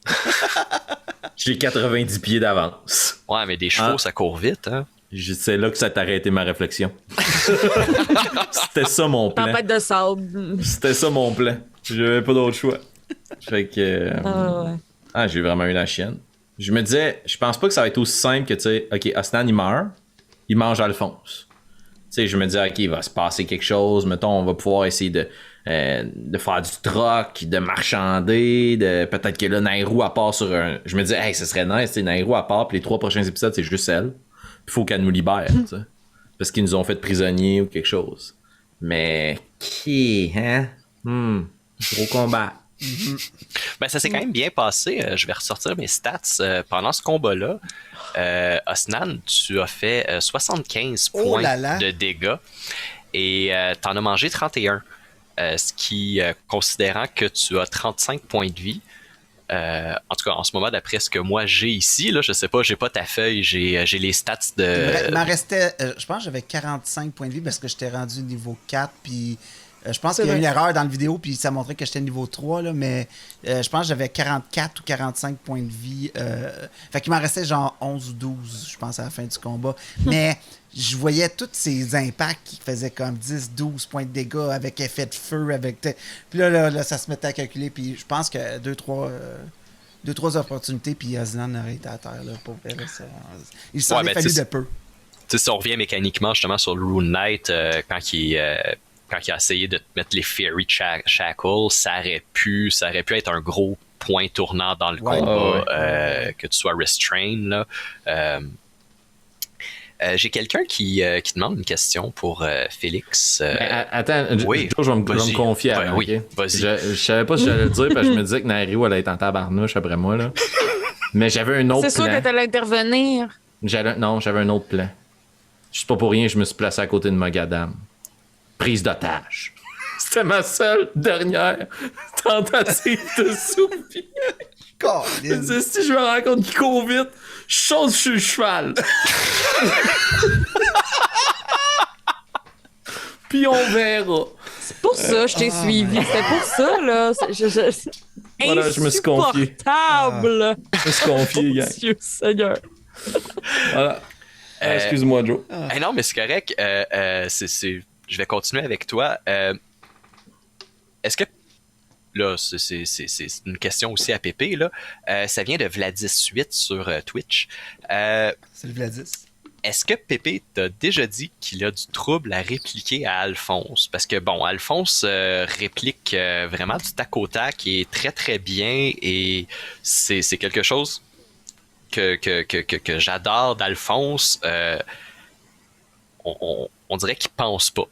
J'ai 90 pieds d'avance. Ouais, mais des chevaux, ça court vite, hein? C'est là que ça t'a arrêté ma réflexion. C'était ça mon plan. Tempête de sable. C'était ça mon plan. J'avais pas d'autre choix. Fait que... Ouais. j'ai vraiment eu la chienne. Je me disais, je pense pas que ça va être aussi simple que, tu sais, OK, Osnan, il meurt, il mange Alphonse. Tu sais, je me disais, OK, il va se passer quelque chose, mettons, on va pouvoir essayer de faire du troc, de marchander, peut-être que là, Nairou, elle part sur un... Je me disais, hey, ce serait nice, tu sais, Nairou, elle part, puis les 3 prochains épisodes, c'est juste elle. Il faut qu'elle nous libère, tu sais. Parce qu'ils nous ont fait prisonniers ou quelque chose. Mais, qui, hein? Gros combat. Ben, ça s'est quand même bien passé. Je vais ressortir mes stats. Pendant ce combat-là, Osnan, tu as fait 75 points de dégâts et t'en as mangé 31. Ce qui, considérant que tu as 35 points de vie, en tout cas, en ce moment, d'après ce que moi j'ai ici, là, je sais pas, j'ai pas ta feuille, j'ai les stats de... Il m'en restait, je pense que j'avais 45 points de vie parce que j'étais rendu niveau 4, puis je pense qu'il y a eu une erreur dans la vidéo, puis ça montrait que j'étais niveau 3, là, mais je pense que j'avais 44 ou 45 points de vie. Fait qu'il m'en restait genre 11 ou 12, je pense, à la fin du combat. Mais je voyais tous ces impacts qui faisaient comme 10, 12 points de dégâts avec effet de feu, avec... Puis là, ça se mettait à calculer, puis je pense que 2-3 opportunités, puis Osnan aurait été à terre, là, pour vrai, ça. Il s'en est fallu de peu. Tu sais, si on revient mécaniquement, justement, sur le Rune Knight, quand il a essayé de te mettre les Fairy Shackles, ça aurait pu être un gros point tournant dans le combat, que tu sois restrained, là. J'ai quelqu'un qui demande une question pour Félix. Attends, oui, je vais me confier avant. Oui, okay? Vas-y. Je savais pas si j'allais le dire parce que je me disais que Nairou allait être en tabarnouche après moi. Là. Mais j'avais un autre plan. C'est sûr que t'allais intervenir. J'avais un autre plan. Juste pas pour rien, je me suis placé à côté de Mogadam. Prise d'otage. C'était ma seule dernière tentative de soupir. Si je me rends compte qu'il court vite, je saute sur le cheval. Puis on verra. C'est pour ça que je t'ai suivi. C'était pour ça, là. Voilà, je me suis confié. Insupportable. Je me suis confié, gars. Dieu Seigneur. Voilà. Excuse-moi, Joe. Non, mais c'est correct. Je vais continuer avec toi. Est-ce que... Là, c'est une question aussi à Pépé, là. Ça vient de Vladis8 sur Twitch. C'est le Vladis. Est-ce que Pépé t'a déjà dit qu'il a du trouble à répliquer à Alphonse? Parce que, bon, Alphonse réplique vraiment du tac au tac et très, très bien. Et c'est quelque chose que j'adore d'Alphonse. On dirait qu'il pense pas.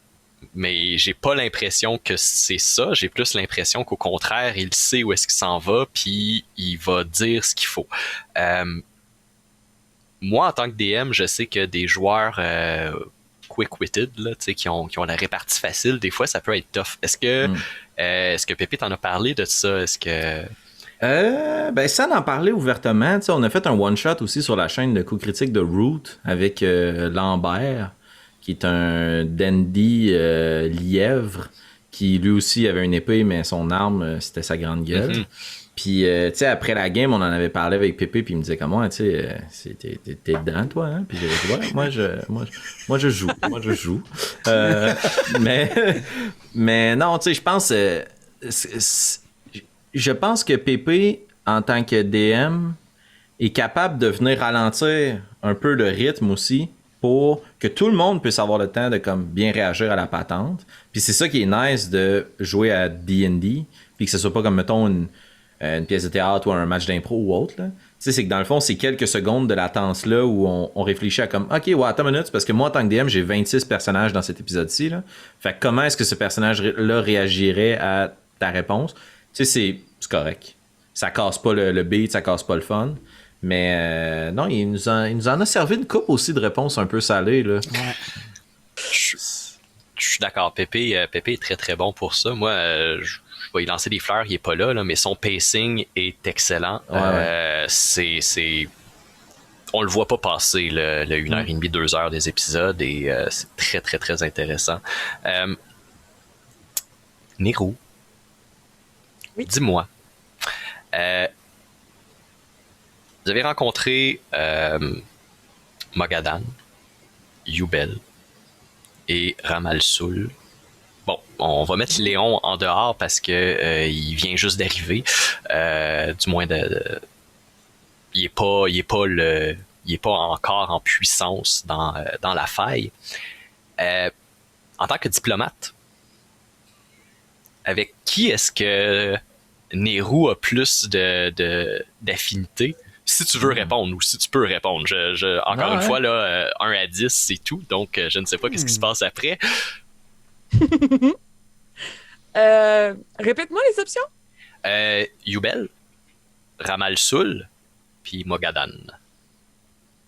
Mais j'ai pas l'impression que c'est ça. J'ai plus l'impression qu'au contraire, il sait où est-ce qu'il s'en va, puis il va dire ce qu'il faut. Moi, en tant que DM, je sais que des joueurs quick-witted, là, qui ont la répartie facile, des fois, ça peut être tough. Est-ce que Pépé t'en a parlé de ça? Est-ce que... Sans en parler ouvertement, on a fait un one-shot aussi sur la chaîne de coups critiques de Root avec Lambert, qui est un dandy lièvre, qui lui aussi avait une épée, mais son arme, c'était sa grande gueule. Mm-hmm. Puis, tu sais, après la game, on en avait parlé avec Pépé, puis il me disait comment, tu sais, t'es dedans, toi, hein? Puis j'ai dit, ouais, moi, je joue. Mais non, tu sais, je pense que Pépé, en tant que DM, est capable de venir ralentir un peu le rythme aussi, pour que tout le monde puisse avoir le temps de comme bien réagir à la patente. Puis c'est ça qui est nice de jouer à D&D, puis que ce soit pas comme, mettons, une pièce de théâtre ou un match d'impro ou autre. Tu sais, c'est que dans le fond, c'est quelques secondes de latence-là où on réfléchit à comme, OK, ouais, attends une minute, parce que moi, en tant que DM, j'ai 26 personnages dans cet épisode-ci. Là. Fait que comment est-ce que ce personnage-là réagirait à ta réponse? Tu sais, c'est correct. Ça casse pas le beat, ça casse pas le fun. Mais non, il nous en a servi une coupe aussi de réponses un peu salées. Là. Ouais. Je suis d'accord. Pépé est très très bon pour ça. Moi, je vais y lancer des fleurs, il est pas là, mais son pacing est excellent. Ouais. On le voit pas passer le 1h30, 2 heures des épisodes et c'est très très très intéressant. Nero, oui. Dis-moi. vous avez rencontré Mogadam, Yubel et Ramal-Sul. Bon, on va mettre Léon en dehors parce que il vient juste d'arriver. Du moins, il est pas encore en puissance dans la faille. En tant que diplomate, avec qui est-ce que Nehru a plus d'affinité? Si tu veux répondre ou si tu peux répondre. Encore une fois, là, 1 à 10, c'est tout. Donc, je ne sais pas qu'est-ce qui se passe après. Répète-moi les options. Yubel, Ramal-Sul, puis Mogadam.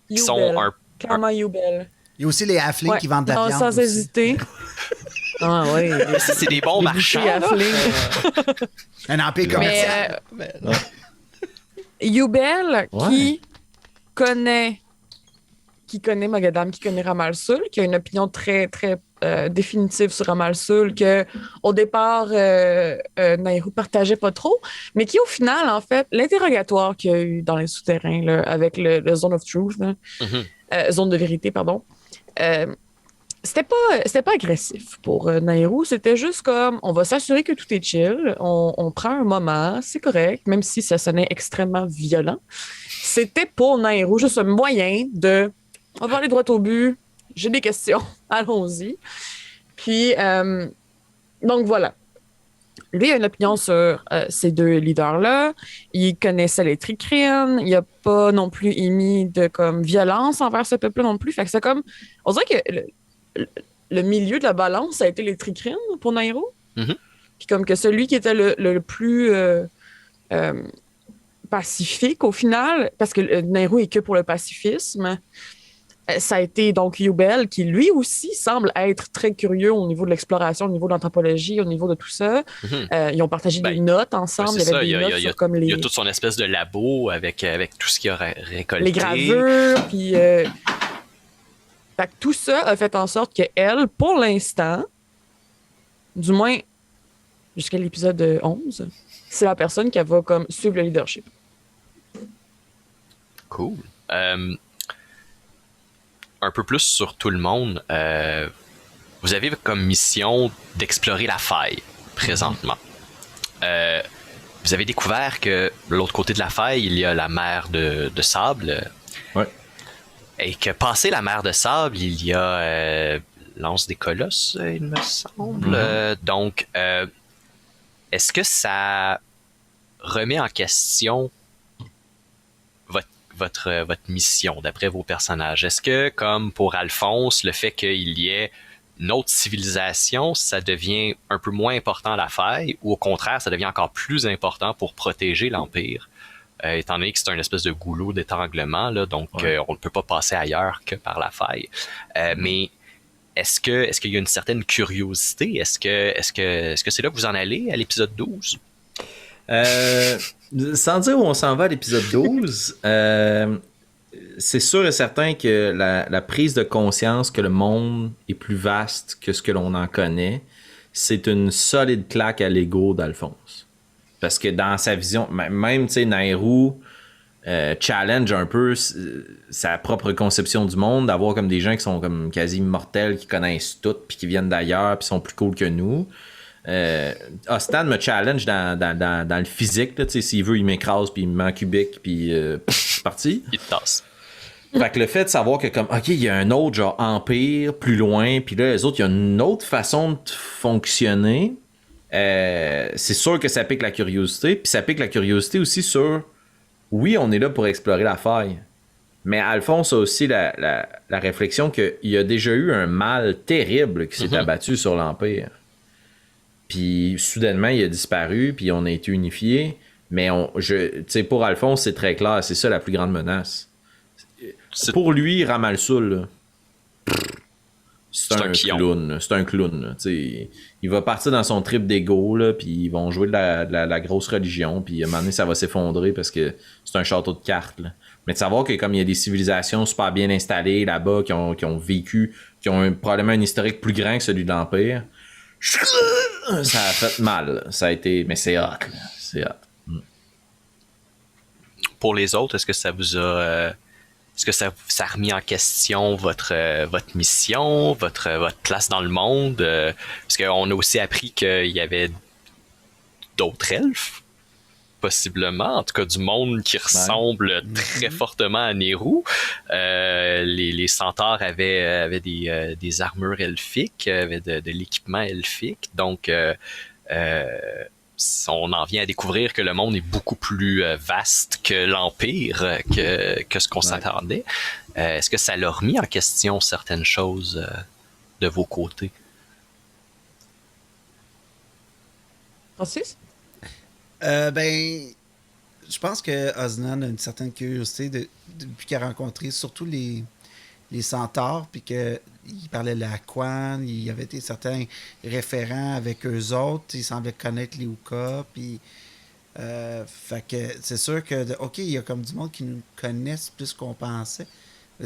Qui Yubel. sont Clairement Yubel. Il y a aussi les halflings qui vendent de la non, viande. sans aussi. hésiter. Ah oui. C'est des bons marchands. Là. Un empire commercial. Yubel, qui connaît Mogadam, qui connaît Ramal-Sul, qui a une opinion très, très définitive sur Ramal-Sul, que au départ, Nehru partageait pas trop, mais qui, au final, en fait, l'interrogatoire qu'il y a eu dans les souterrains, là, avec le Zone of Truth, là, Zone de vérité, pardon, c'était pas agressif pour Nehru, c'était juste comme, on va s'assurer que tout est chill, on prend un moment, c'est correct, même si ça sonnait extrêmement violent. C'était pour Nehru juste un moyen de, on va aller droit au but, j'ai des questions, allons-y. Puis, donc voilà. Lui a une opinion sur ces deux leaders-là. Il connaissait les Tricrines. Il n'a pas non plus émis de comme violence envers ce peuple non plus. Fait que c'est comme, on dirait que le milieu de la balance a été les Tricrines pour Nehru. Mm-hmm. Puis comme que celui qui était le plus pacifique au final, parce que Nehru est que pour le pacifisme, ça a été donc Yubel qui lui aussi semble être très curieux au niveau de l'exploration, au niveau de l'anthropologie, au niveau de tout ça. Mm-hmm. Ils ont partagé des notes ensemble. C'est ça, il y avait des notes sur comme les... Il y a toute son espèce de labo avec tout ce qu'il a récolté. Les gravures, puis... Fait que tout ça a fait en sorte qu'elle, pour l'instant, du moins jusqu'à l'épisode 11, c'est la personne qui va comme suivre le leadership. Cool. Un peu plus sur tout le monde. Vous avez comme mission d'explorer la faille présentement. Vous avez découvert que de l'autre côté de la faille, il y a la mer de sable. Ouais. Et que passé la mer de sable, il y a l'anse des colosses, il me semble. Donc, est-ce que ça remet en question votre mission, d'après vos personnages? Est-ce que, comme pour Alphonse, le fait qu'il y ait une autre civilisation, ça devient un peu moins important à la faille, ou au contraire, ça devient encore plus important pour protéger l'Empire, étant donné que c'est un espèce de goulot d'étranglement, là, donc on ne peut pas passer ailleurs que par la faille. Mais est-ce qu'il y a une certaine curiosité? Est-ce que c'est là que vous en allez à l'épisode 12? Sans dire où on s'en va à l'épisode 12, c'est sûr et certain que la prise de conscience que le monde est plus vaste que ce que l'on en connaît, c'est une solide claque à l'ego d'Alphonse. Parce que dans sa vision, même, tu sais, Nehru challenge un peu sa propre conception du monde, d'avoir comme des gens qui sont comme quasi immortels, qui connaissent tout, puis qui viennent d'ailleurs, puis sont plus cool que nous. Stan me challenge dans le physique, là, s'il veut il m'écrase puis il me met en cubique puis c'est parti. Il te tasse. Fait que le fait de savoir que comme ok, il y a un autre genre empire plus loin, puis là les autres il y a une autre façon de fonctionner, c'est sûr que ça pique la curiosité, puis ça pique la curiosité aussi sur oui on est là pour explorer la faille, mais Alphonse a aussi la réflexion qu'il y a déjà eu un mal terrible qui s'est abattu sur l'empire. Puis soudainement, il a disparu, puis on a été unifiés. Mais pour Alphonse, c'est très clair, c'est ça la plus grande menace. Pour lui, Ramal-Sul, c'est un clown. C'est un clown. Il va partir dans son trip d'ego, puis ils vont jouer de la grosse religion, puis à un moment donné, ça va s'effondrer parce que c'est un château de cartes. Là. Mais de savoir que comme il y a des civilisations super bien installées là-bas, qui ont vécu, qui ont probablement un historique plus grand que celui de l'Empire, ça a fait mal. Ça a été... Mais c'est hot. Là. C'est hot. pour les autres? Est-ce que ça vous a... est-ce que ça a remis en question votre mission, votre place dans le monde? Parce qu'on a aussi appris qu'il y avait d'autres elfes, possiblement, en tout cas du monde qui ressemble très fortement à Nehru. Les centaures avaient des armures elfiques, avaient de l'équipement elfique, donc on en vient à découvrir que le monde est beaucoup plus vaste que l'Empire, que ce qu'on s'attendait. Est-ce que ça l'a remis en question certaines choses de vos côtés? Francis? Je pense que Osnan a une certaine curiosité depuis qu'il a rencontré surtout les centaures, puis qu'il parlait de la Quan, il y avait des certains référents avec eux autres, il semblait connaître les Uka, puis fait que c'est sûr que, OK, il y a comme du monde qui nous connaissent plus qu'on pensait.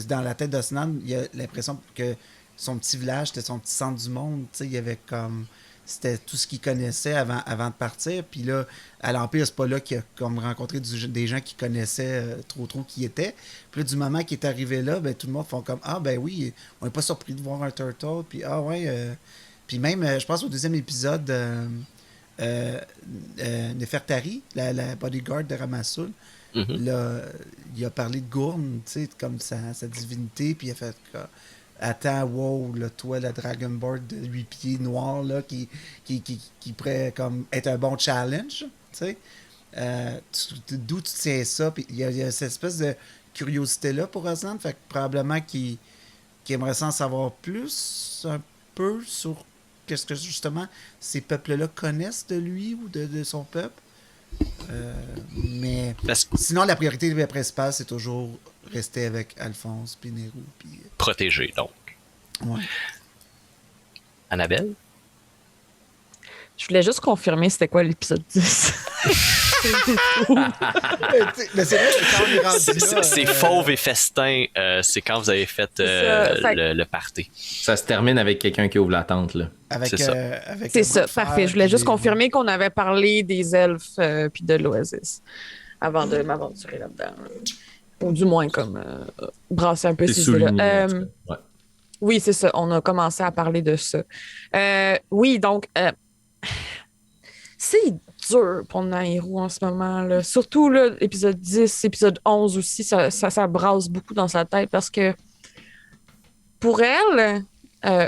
Dans la tête d'Osnan, il y a l'impression que son petit village, c'était son petit centre du monde, tu sais, il y avait comme... C'était tout ce qu'il connaissait avant de partir. Puis là, à l'Empire, c'est pas là qu'il a comme rencontré des gens qui connaissaient trop qui étaient. Puis là, du moment qu'il est arrivé là, ben, tout le monde font comme ah, ben oui, on n'est pas surpris de voir un turtle. Puis ah, ouais. Puis même, je pense au deuxième épisode, Nefertari, la bodyguard de Ramassul, là, il a parlé de Gourn, tu sais, comme sa divinité. Puis il a fait attends, wow, là, toi, la Dragonboard de 8 pieds noirs, là, qui pourrait comme être un bon challenge, tu sais. D'où tu tiens ça? Puis il y a cette espèce de curiosité-là pour Osnan, fait que probablement qu'il aimerait en savoir plus, un peu, sur qu'est-ce que, justement, ces peuples-là connaissent de lui ou de son peuple. Mais sinon, la priorité principale, c'est toujours rester avec Alphonse puis Nehru. Puis... Protégé, donc. Ouais. Annabelle? Je voulais juste confirmer c'était quoi l'épisode 10. Mais c'est vrai que quand on est rendu là... C'est Fauve et Festin, c'est quand vous avez fait le party. Ça se termine avec quelqu'un qui ouvre la tente, là. C'est ça, parfait. Je voulais juste confirmer qu'on avait parlé des elfes puis de l'Oasis avant de m'aventurer là-dedans. Ou du moins, comme brasser un peu ces idées-là. Oui, c'est ça. On a commencé à parler de ça. Oui, donc, c'est dur pour Nehru en ce moment, là. Surtout, là, épisode 10, épisode 11 aussi, ça brasse beaucoup dans sa tête parce que pour elle,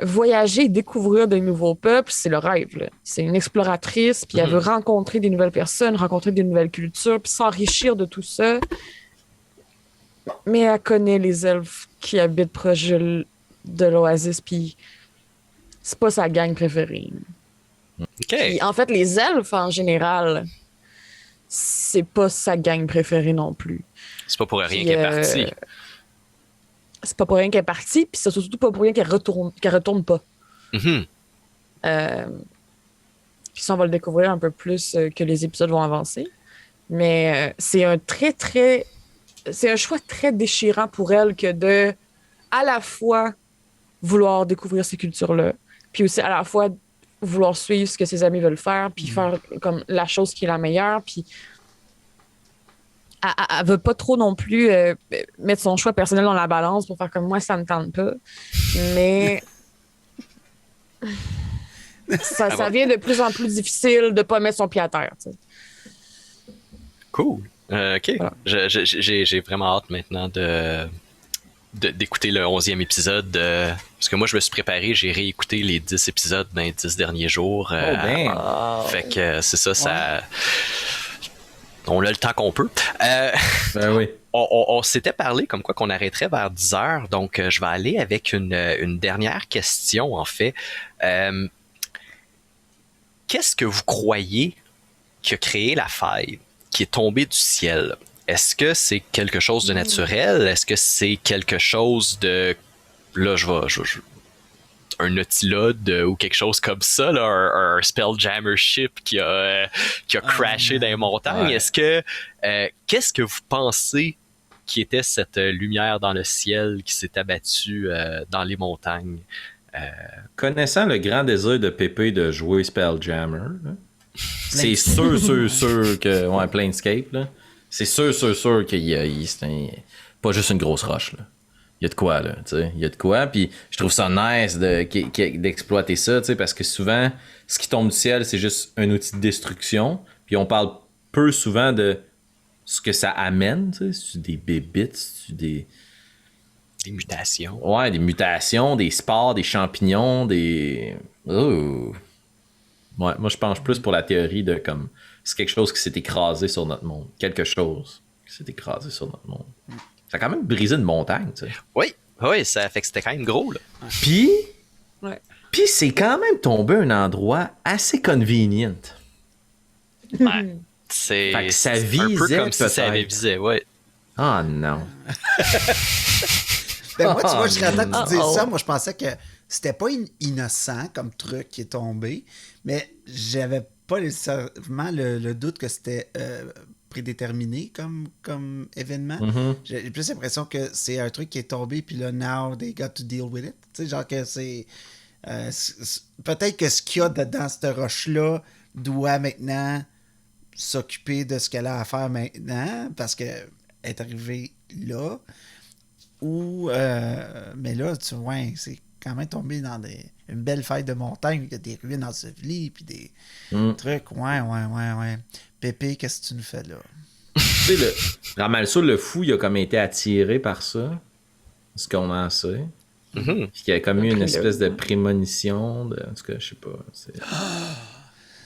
voyager et découvrir de nouveaux peuples, c'est le rêve, là. C'est une exploratrice, puis elle veut rencontrer des nouvelles personnes, rencontrer des nouvelles cultures, puis s'enrichir de tout ça. Mais elle connaît les elfes qui habitent proche de l'Oasis, puis c'est pas sa gang préférée. Okay. Puis, en fait, les elfes, en général, c'est pas sa gang préférée non plus. C'est pas pour rien qu'elle est partie. C'est pas pour rien qu'elle est partie, puis c'est surtout pas pour rien qu'elle retourne pas. Mm-hmm. Puis ça, on va le découvrir un peu plus que les épisodes vont avancer. Mais c'est un c'est un choix très déchirant pour elle que de, à la fois, vouloir découvrir ces cultures-là, puis aussi à la fois vouloir suivre ce que ses amis veulent faire, puis faire comme la chose qui est la meilleure, puis elle veut pas trop non plus mettre son choix personnel dans la balance pour faire comme moi, ça me tente pas. Mais ça devient de plus en plus difficile de pas mettre son pied à terre. T'sais. Cool. OK. Voilà. J'ai vraiment hâte maintenant d'écouter le 11e épisode. Parce que moi, je me suis préparé, j'ai réécouté les 10 épisodes dans les 10 derniers jours. Fait que c'est ça. On a le temps qu'on peut. Ben oui. On s'était parlé comme quoi qu'on arrêterait vers 10 heures. Donc, je vais aller avec une dernière question, en fait. Qu'est-ce que vous croyez qui a créé la faille, qui est tombée du ciel? Est-ce que c'est quelque chose de naturel? Est-ce que c'est quelque chose de... Là, un Nautilode ou quelque chose comme ça, là, un Spelljammer ship qui a crashé dans les montagnes. Ouais. Est-ce que... qu'est-ce que vous pensez qui était cette lumière dans le ciel qui s'est abattue dans les montagnes? Connaissant le grand désir de Pépé de jouer Spelljammer, là, c'est sûr que... Ouais, Planescape, là. c'est sûr c'est pas juste une grosse roche, là. Il y a de quoi, là, tu sais. Il y a de quoi, puis je trouve ça nice d'exploiter ça, tu sais, parce que souvent, ce qui tombe du ciel, c'est juste un outil de destruction, puis on parle peu souvent de ce que ça amène, tu sais. C'est des bébites, c'est des mutations. Ouais, des mutations, des spores, des champignons, des... Oh. Ouais, moi, je penche plus pour la théorie de comme... C'est quelque chose qui s'est écrasé sur notre monde. Quelque chose qui s'est écrasé sur notre monde. Ça a quand même brisé une montagne, tu sais. Oui, ça fait que c'était quand même gros, là. Puis... Ouais. Puis c'est quand même tombé un endroit assez convenient. Ouais. C'est Fait que ça un peu visait, comme si ça avait peut-être. visé, ouais. Ah non. Ben moi, tu vois, je serais content que tu dises Uh-oh. ça. Moi, je pensais que c'était pas innocent comme truc qui est tombé, mais j'avais pas nécessairement le doute que c'était prédéterminé comme événement. J'ai plus l'impression que c'est un truc qui est tombé, puis là, now they got to deal with it. Tu sais, genre que c'est... peut-être que ce qu'il y a dans cette roche-là doit maintenant s'occuper de ce qu'elle a à faire maintenant, parce qu'elle est arrivée là. Ou, mais là, tu vois, c'est quand même tombé dans une belle faille de montagne, il y a des ruines ensevelies, puis des trucs. Ouais. Pépé, qu'est-ce que tu nous fais là? Tu sais, Ramalso le fou, il a comme été attiré par ça. Ce qu'on en sait. Puis qu'il y a comme eu une espèce de prémonition. En tout cas, je sais pas.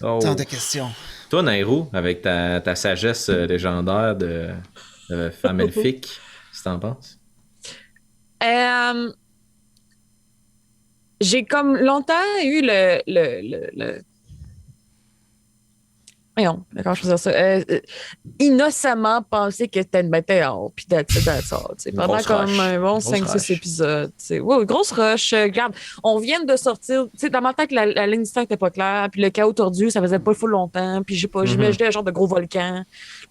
Oh. Tant de questions. Toi, Nairou, avec ta sagesse légendaire de femme elfique, qu'est-ce que t'en penses? J'ai comme longtemps eu le... Voyons, d'accord, je faisais ça. Innocemment pensé que c'était une météore, puis that's it. Pendant grosse comme rush. un bon Grosse 5-6 rush. épisodes. Oui, grosse rush. Regarde, on vient de sortir. Dans ma tête, la ligne d'histoire n'était pas claire, puis le chaos tordu, ça faisait pas full longtemps, puis j'imaginais un genre de gros volcan,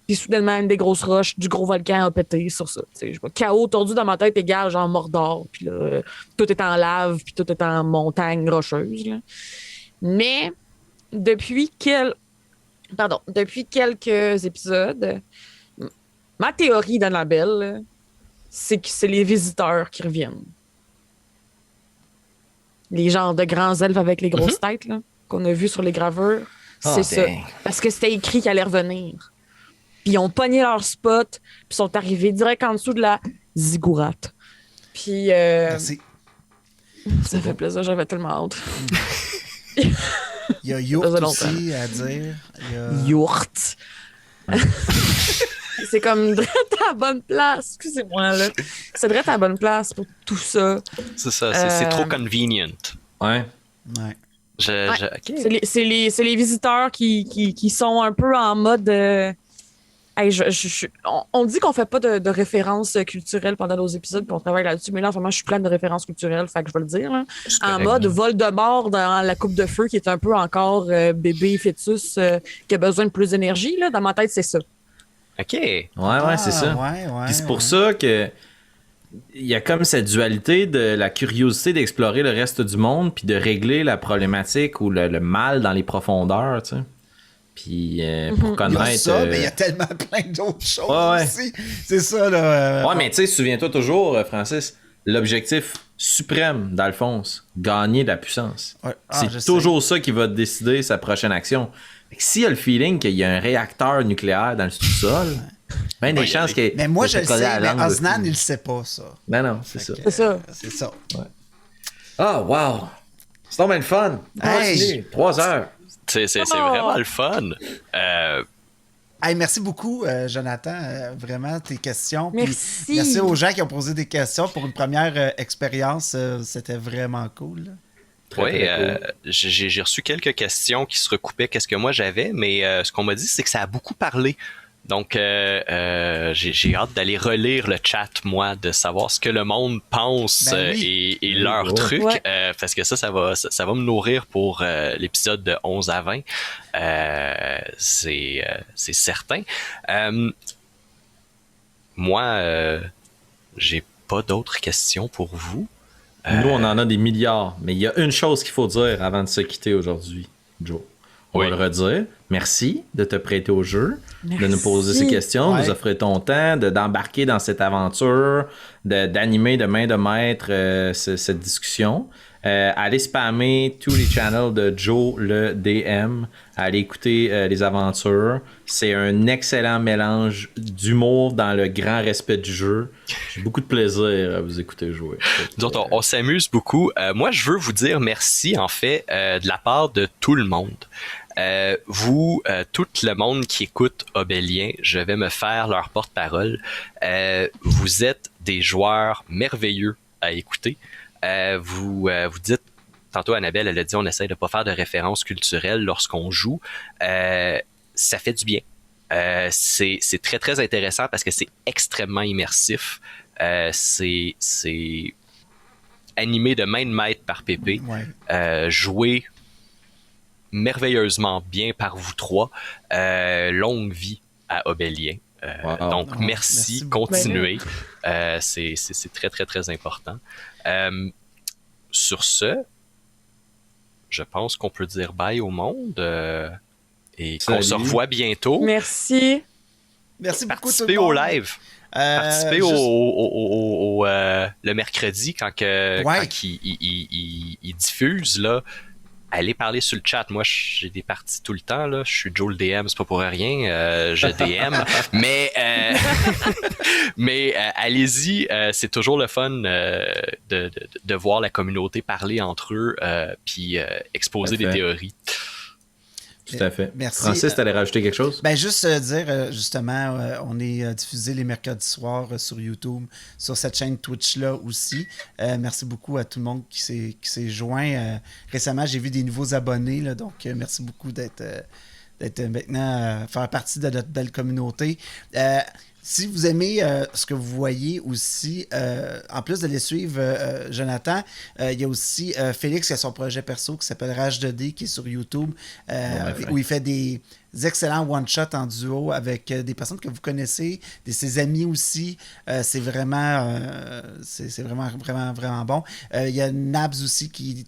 puis soudainement, une des grosses roches du gros volcan a pété sur ça. Je sais pas, chaos tordu dans ma tête égale genre Mordor, puis là, tout est en lave, puis tout est en montagne rocheuse. Là. Mais depuis quelques épisodes, ma théorie d'Annabelle, c'est que c'est les visiteurs qui reviennent. Les genres de grands elfes avec les grosses têtes là, qu'on a vus sur les gravures, c'est ça. dang. Parce que c'était écrit qu'ils allaient revenir. Puis ils ont pogné leur spot, puis sont arrivés direct en dessous de la ziggourate. Puis Merci. ça fait plaisir, j'avais tellement hâte. Il y a Ça Yourt faisait aussi à dire. Il y a... Yourt. C'est comme direct à la bonne place. Excusez-moi, là. C'est direct à la bonne place pour tout ça. C'est ça, c'est trop convenient. Ouais. Ouais. OK. C'est les visiteurs qui sont un peu en mode... hey, on dit qu'on fait pas de références culturelles pendant nos épisodes, puis on travaille là-dessus, mais là, en ce moment, je suis pleine de références culturelles, fait que je vais le dire. Là. En mode Voldemort dans la coupe de feu, qui est un peu encore bébé fœtus qui a besoin de plus d'énergie. Là. Dans ma tête, c'est ça. OK. Ouais, c'est ça. Ouais, Puis c'est pour ça que il y a comme cette dualité de la curiosité d'explorer le reste du monde puis de régler la problématique ou le mal dans les profondeurs, tu sais. Puis pour Il y connaître... a ça, mais il y a tellement plein d'autres choses Ouais. aussi. C'est ça, là. Ouais, mais tu sais, souviens-toi toujours, Francis, l'objectif suprême d'Alphonse, gagner de la puissance. Ouais. Ah, je C'est sais. toujours ça qui va décider sa prochaine action. Fait que s'il y a le feeling qu'il y a un réacteur nucléaire dans le sous-sol, ben des chances qu'il Mais moi, je le qu'il sais, ait la mais langue Osnan, dessus. il le sait pas, ça. Ben non, c'est ça. C'est ça. C'est ça. Ah, wow! C'est donc bien le fun! Hey! Continue. 3 heures! C'est Oh! vraiment le fun. Hey, merci beaucoup, Jonathan. Vraiment, tes questions. Puis Merci. merci aux gens qui ont posé des questions pour une première expérience. C'était vraiment cool. Oui, très cool. j'ai reçu quelques questions qui se recoupaient qu'est-ce que moi j'avais, mais ce qu'on m'a dit, c'est que ça a beaucoup parlé. Donc, j'ai hâte d'aller relire le chat, moi, de savoir ce que le monde pense Ben oui. et leur Ouais. truc, Ouais. parce que ça va me nourrir pour l'épisode de 11 à 20. C'est certain. Moi, j'ai pas d'autres questions pour vous. Nous, on en a des milliards, mais il y a une chose qu'il faut dire avant de se quitter aujourd'hui, Joe. On Oui. va le redire. Merci de te prêter au jeu, de nous Merci. poser ces questions, Ouais. nous offrir ton temps, d'embarquer dans cette aventure, d'animer de main de maître cette discussion. Allez spammer tous les channels de Joe le DM. Allez écouter les aventures. C'est un excellent mélange d'humour dans le grand respect du jeu. J'ai beaucoup de plaisir à vous écouter jouer. Nous autres, on s'amuse beaucoup. Moi, je veux vous dire merci, en fait, de la part de tout le monde. Vous, tout le monde qui écoute Obélien, je vais me faire leur porte-parole. Vous êtes des joueurs merveilleux à écouter. Vous dites, tantôt Annabelle, elle a dit, on essaie de pas faire de références culturelles lorsqu'on joue. Ça fait du bien. C'est très, très intéressant parce que c'est extrêmement immersif. C'est animé de main de maître par Pépé. Ouais. Joué merveilleusement bien par vous trois. Longue vie à Obélien. Wow. Donc, Oh, merci, merci beaucoup. continuez. C'est très, très, très important. Sur ce, je pense qu'on peut dire bye au monde et qu'on Salut. se revoit bientôt. Merci. Merci beaucoup, tout Participez le au monde. live. Participez le mercredi quand il diffuse, là. Allez parler sur le chat. Moi, j'ai des parties tout le temps, là. Je suis Joe le DM, c'est pas pour rien. Je DM. mais allez-y. C'est toujours le fun de voir la communauté parler entre eux puis exposer des Parfait. théories. Tout à fait. Merci. Francis, t'allais rajouter quelque chose? Ben juste dire, justement, on est diffusé les mercredis soirs sur YouTube, sur cette chaîne Twitch-là aussi. Merci beaucoup à tout le monde qui s'est joint. Récemment, j'ai vu des nouveaux abonnés, là, donc merci beaucoup d'être maintenant faire partie de notre belle communauté. Si vous aimez ce que vous voyez aussi, en plus de les suivre, Jonathan, il y a aussi Félix qui a son projet perso qui s'appelle Rage 2D qui est sur YouTube, où il fait des excellents one-shots en duo avec des personnes que vous connaissez, ses amis aussi. C'est vraiment, vraiment bon. Il y a Nabs aussi qui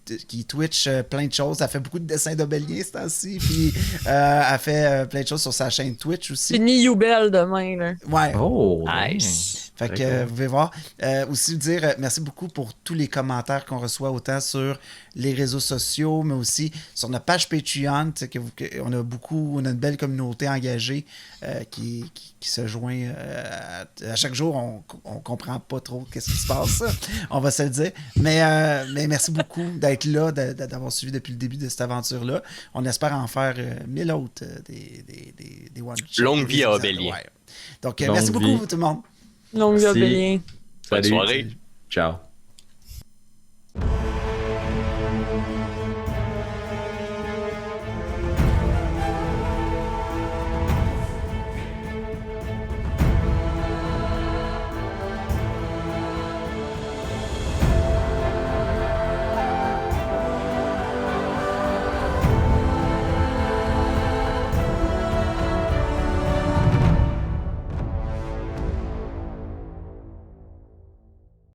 Twitch plein de choses. Elle fait beaucoup de dessins d'Obélien ce temps-ci, puis elle fait plein de choses sur sa chaîne Twitch aussi. Fini Youbel demain, là. Ouais. Oh, Nice. Fait Très que cool. vous pouvez voir. Aussi dire merci beaucoup pour tous les commentaires qu'on reçoit, autant sur les réseaux sociaux, mais aussi sur notre page Patreon. On a une belle communauté engagée qui se joint à chaque jour. On comprend pas trop qu'est-ce qui se passe, on va se le dire. Mais merci beaucoup d'être là, d'avoir suivi depuis le début de cette aventure-là. On espère en faire 1000 autres des one-shots. Longue vie à Des épisodes, Obélien. ouais. Donc, Longue merci beaucoup vie. tout le monde. Longue vie Merci. Obélien. Bonne Salut. soirée. Ciao.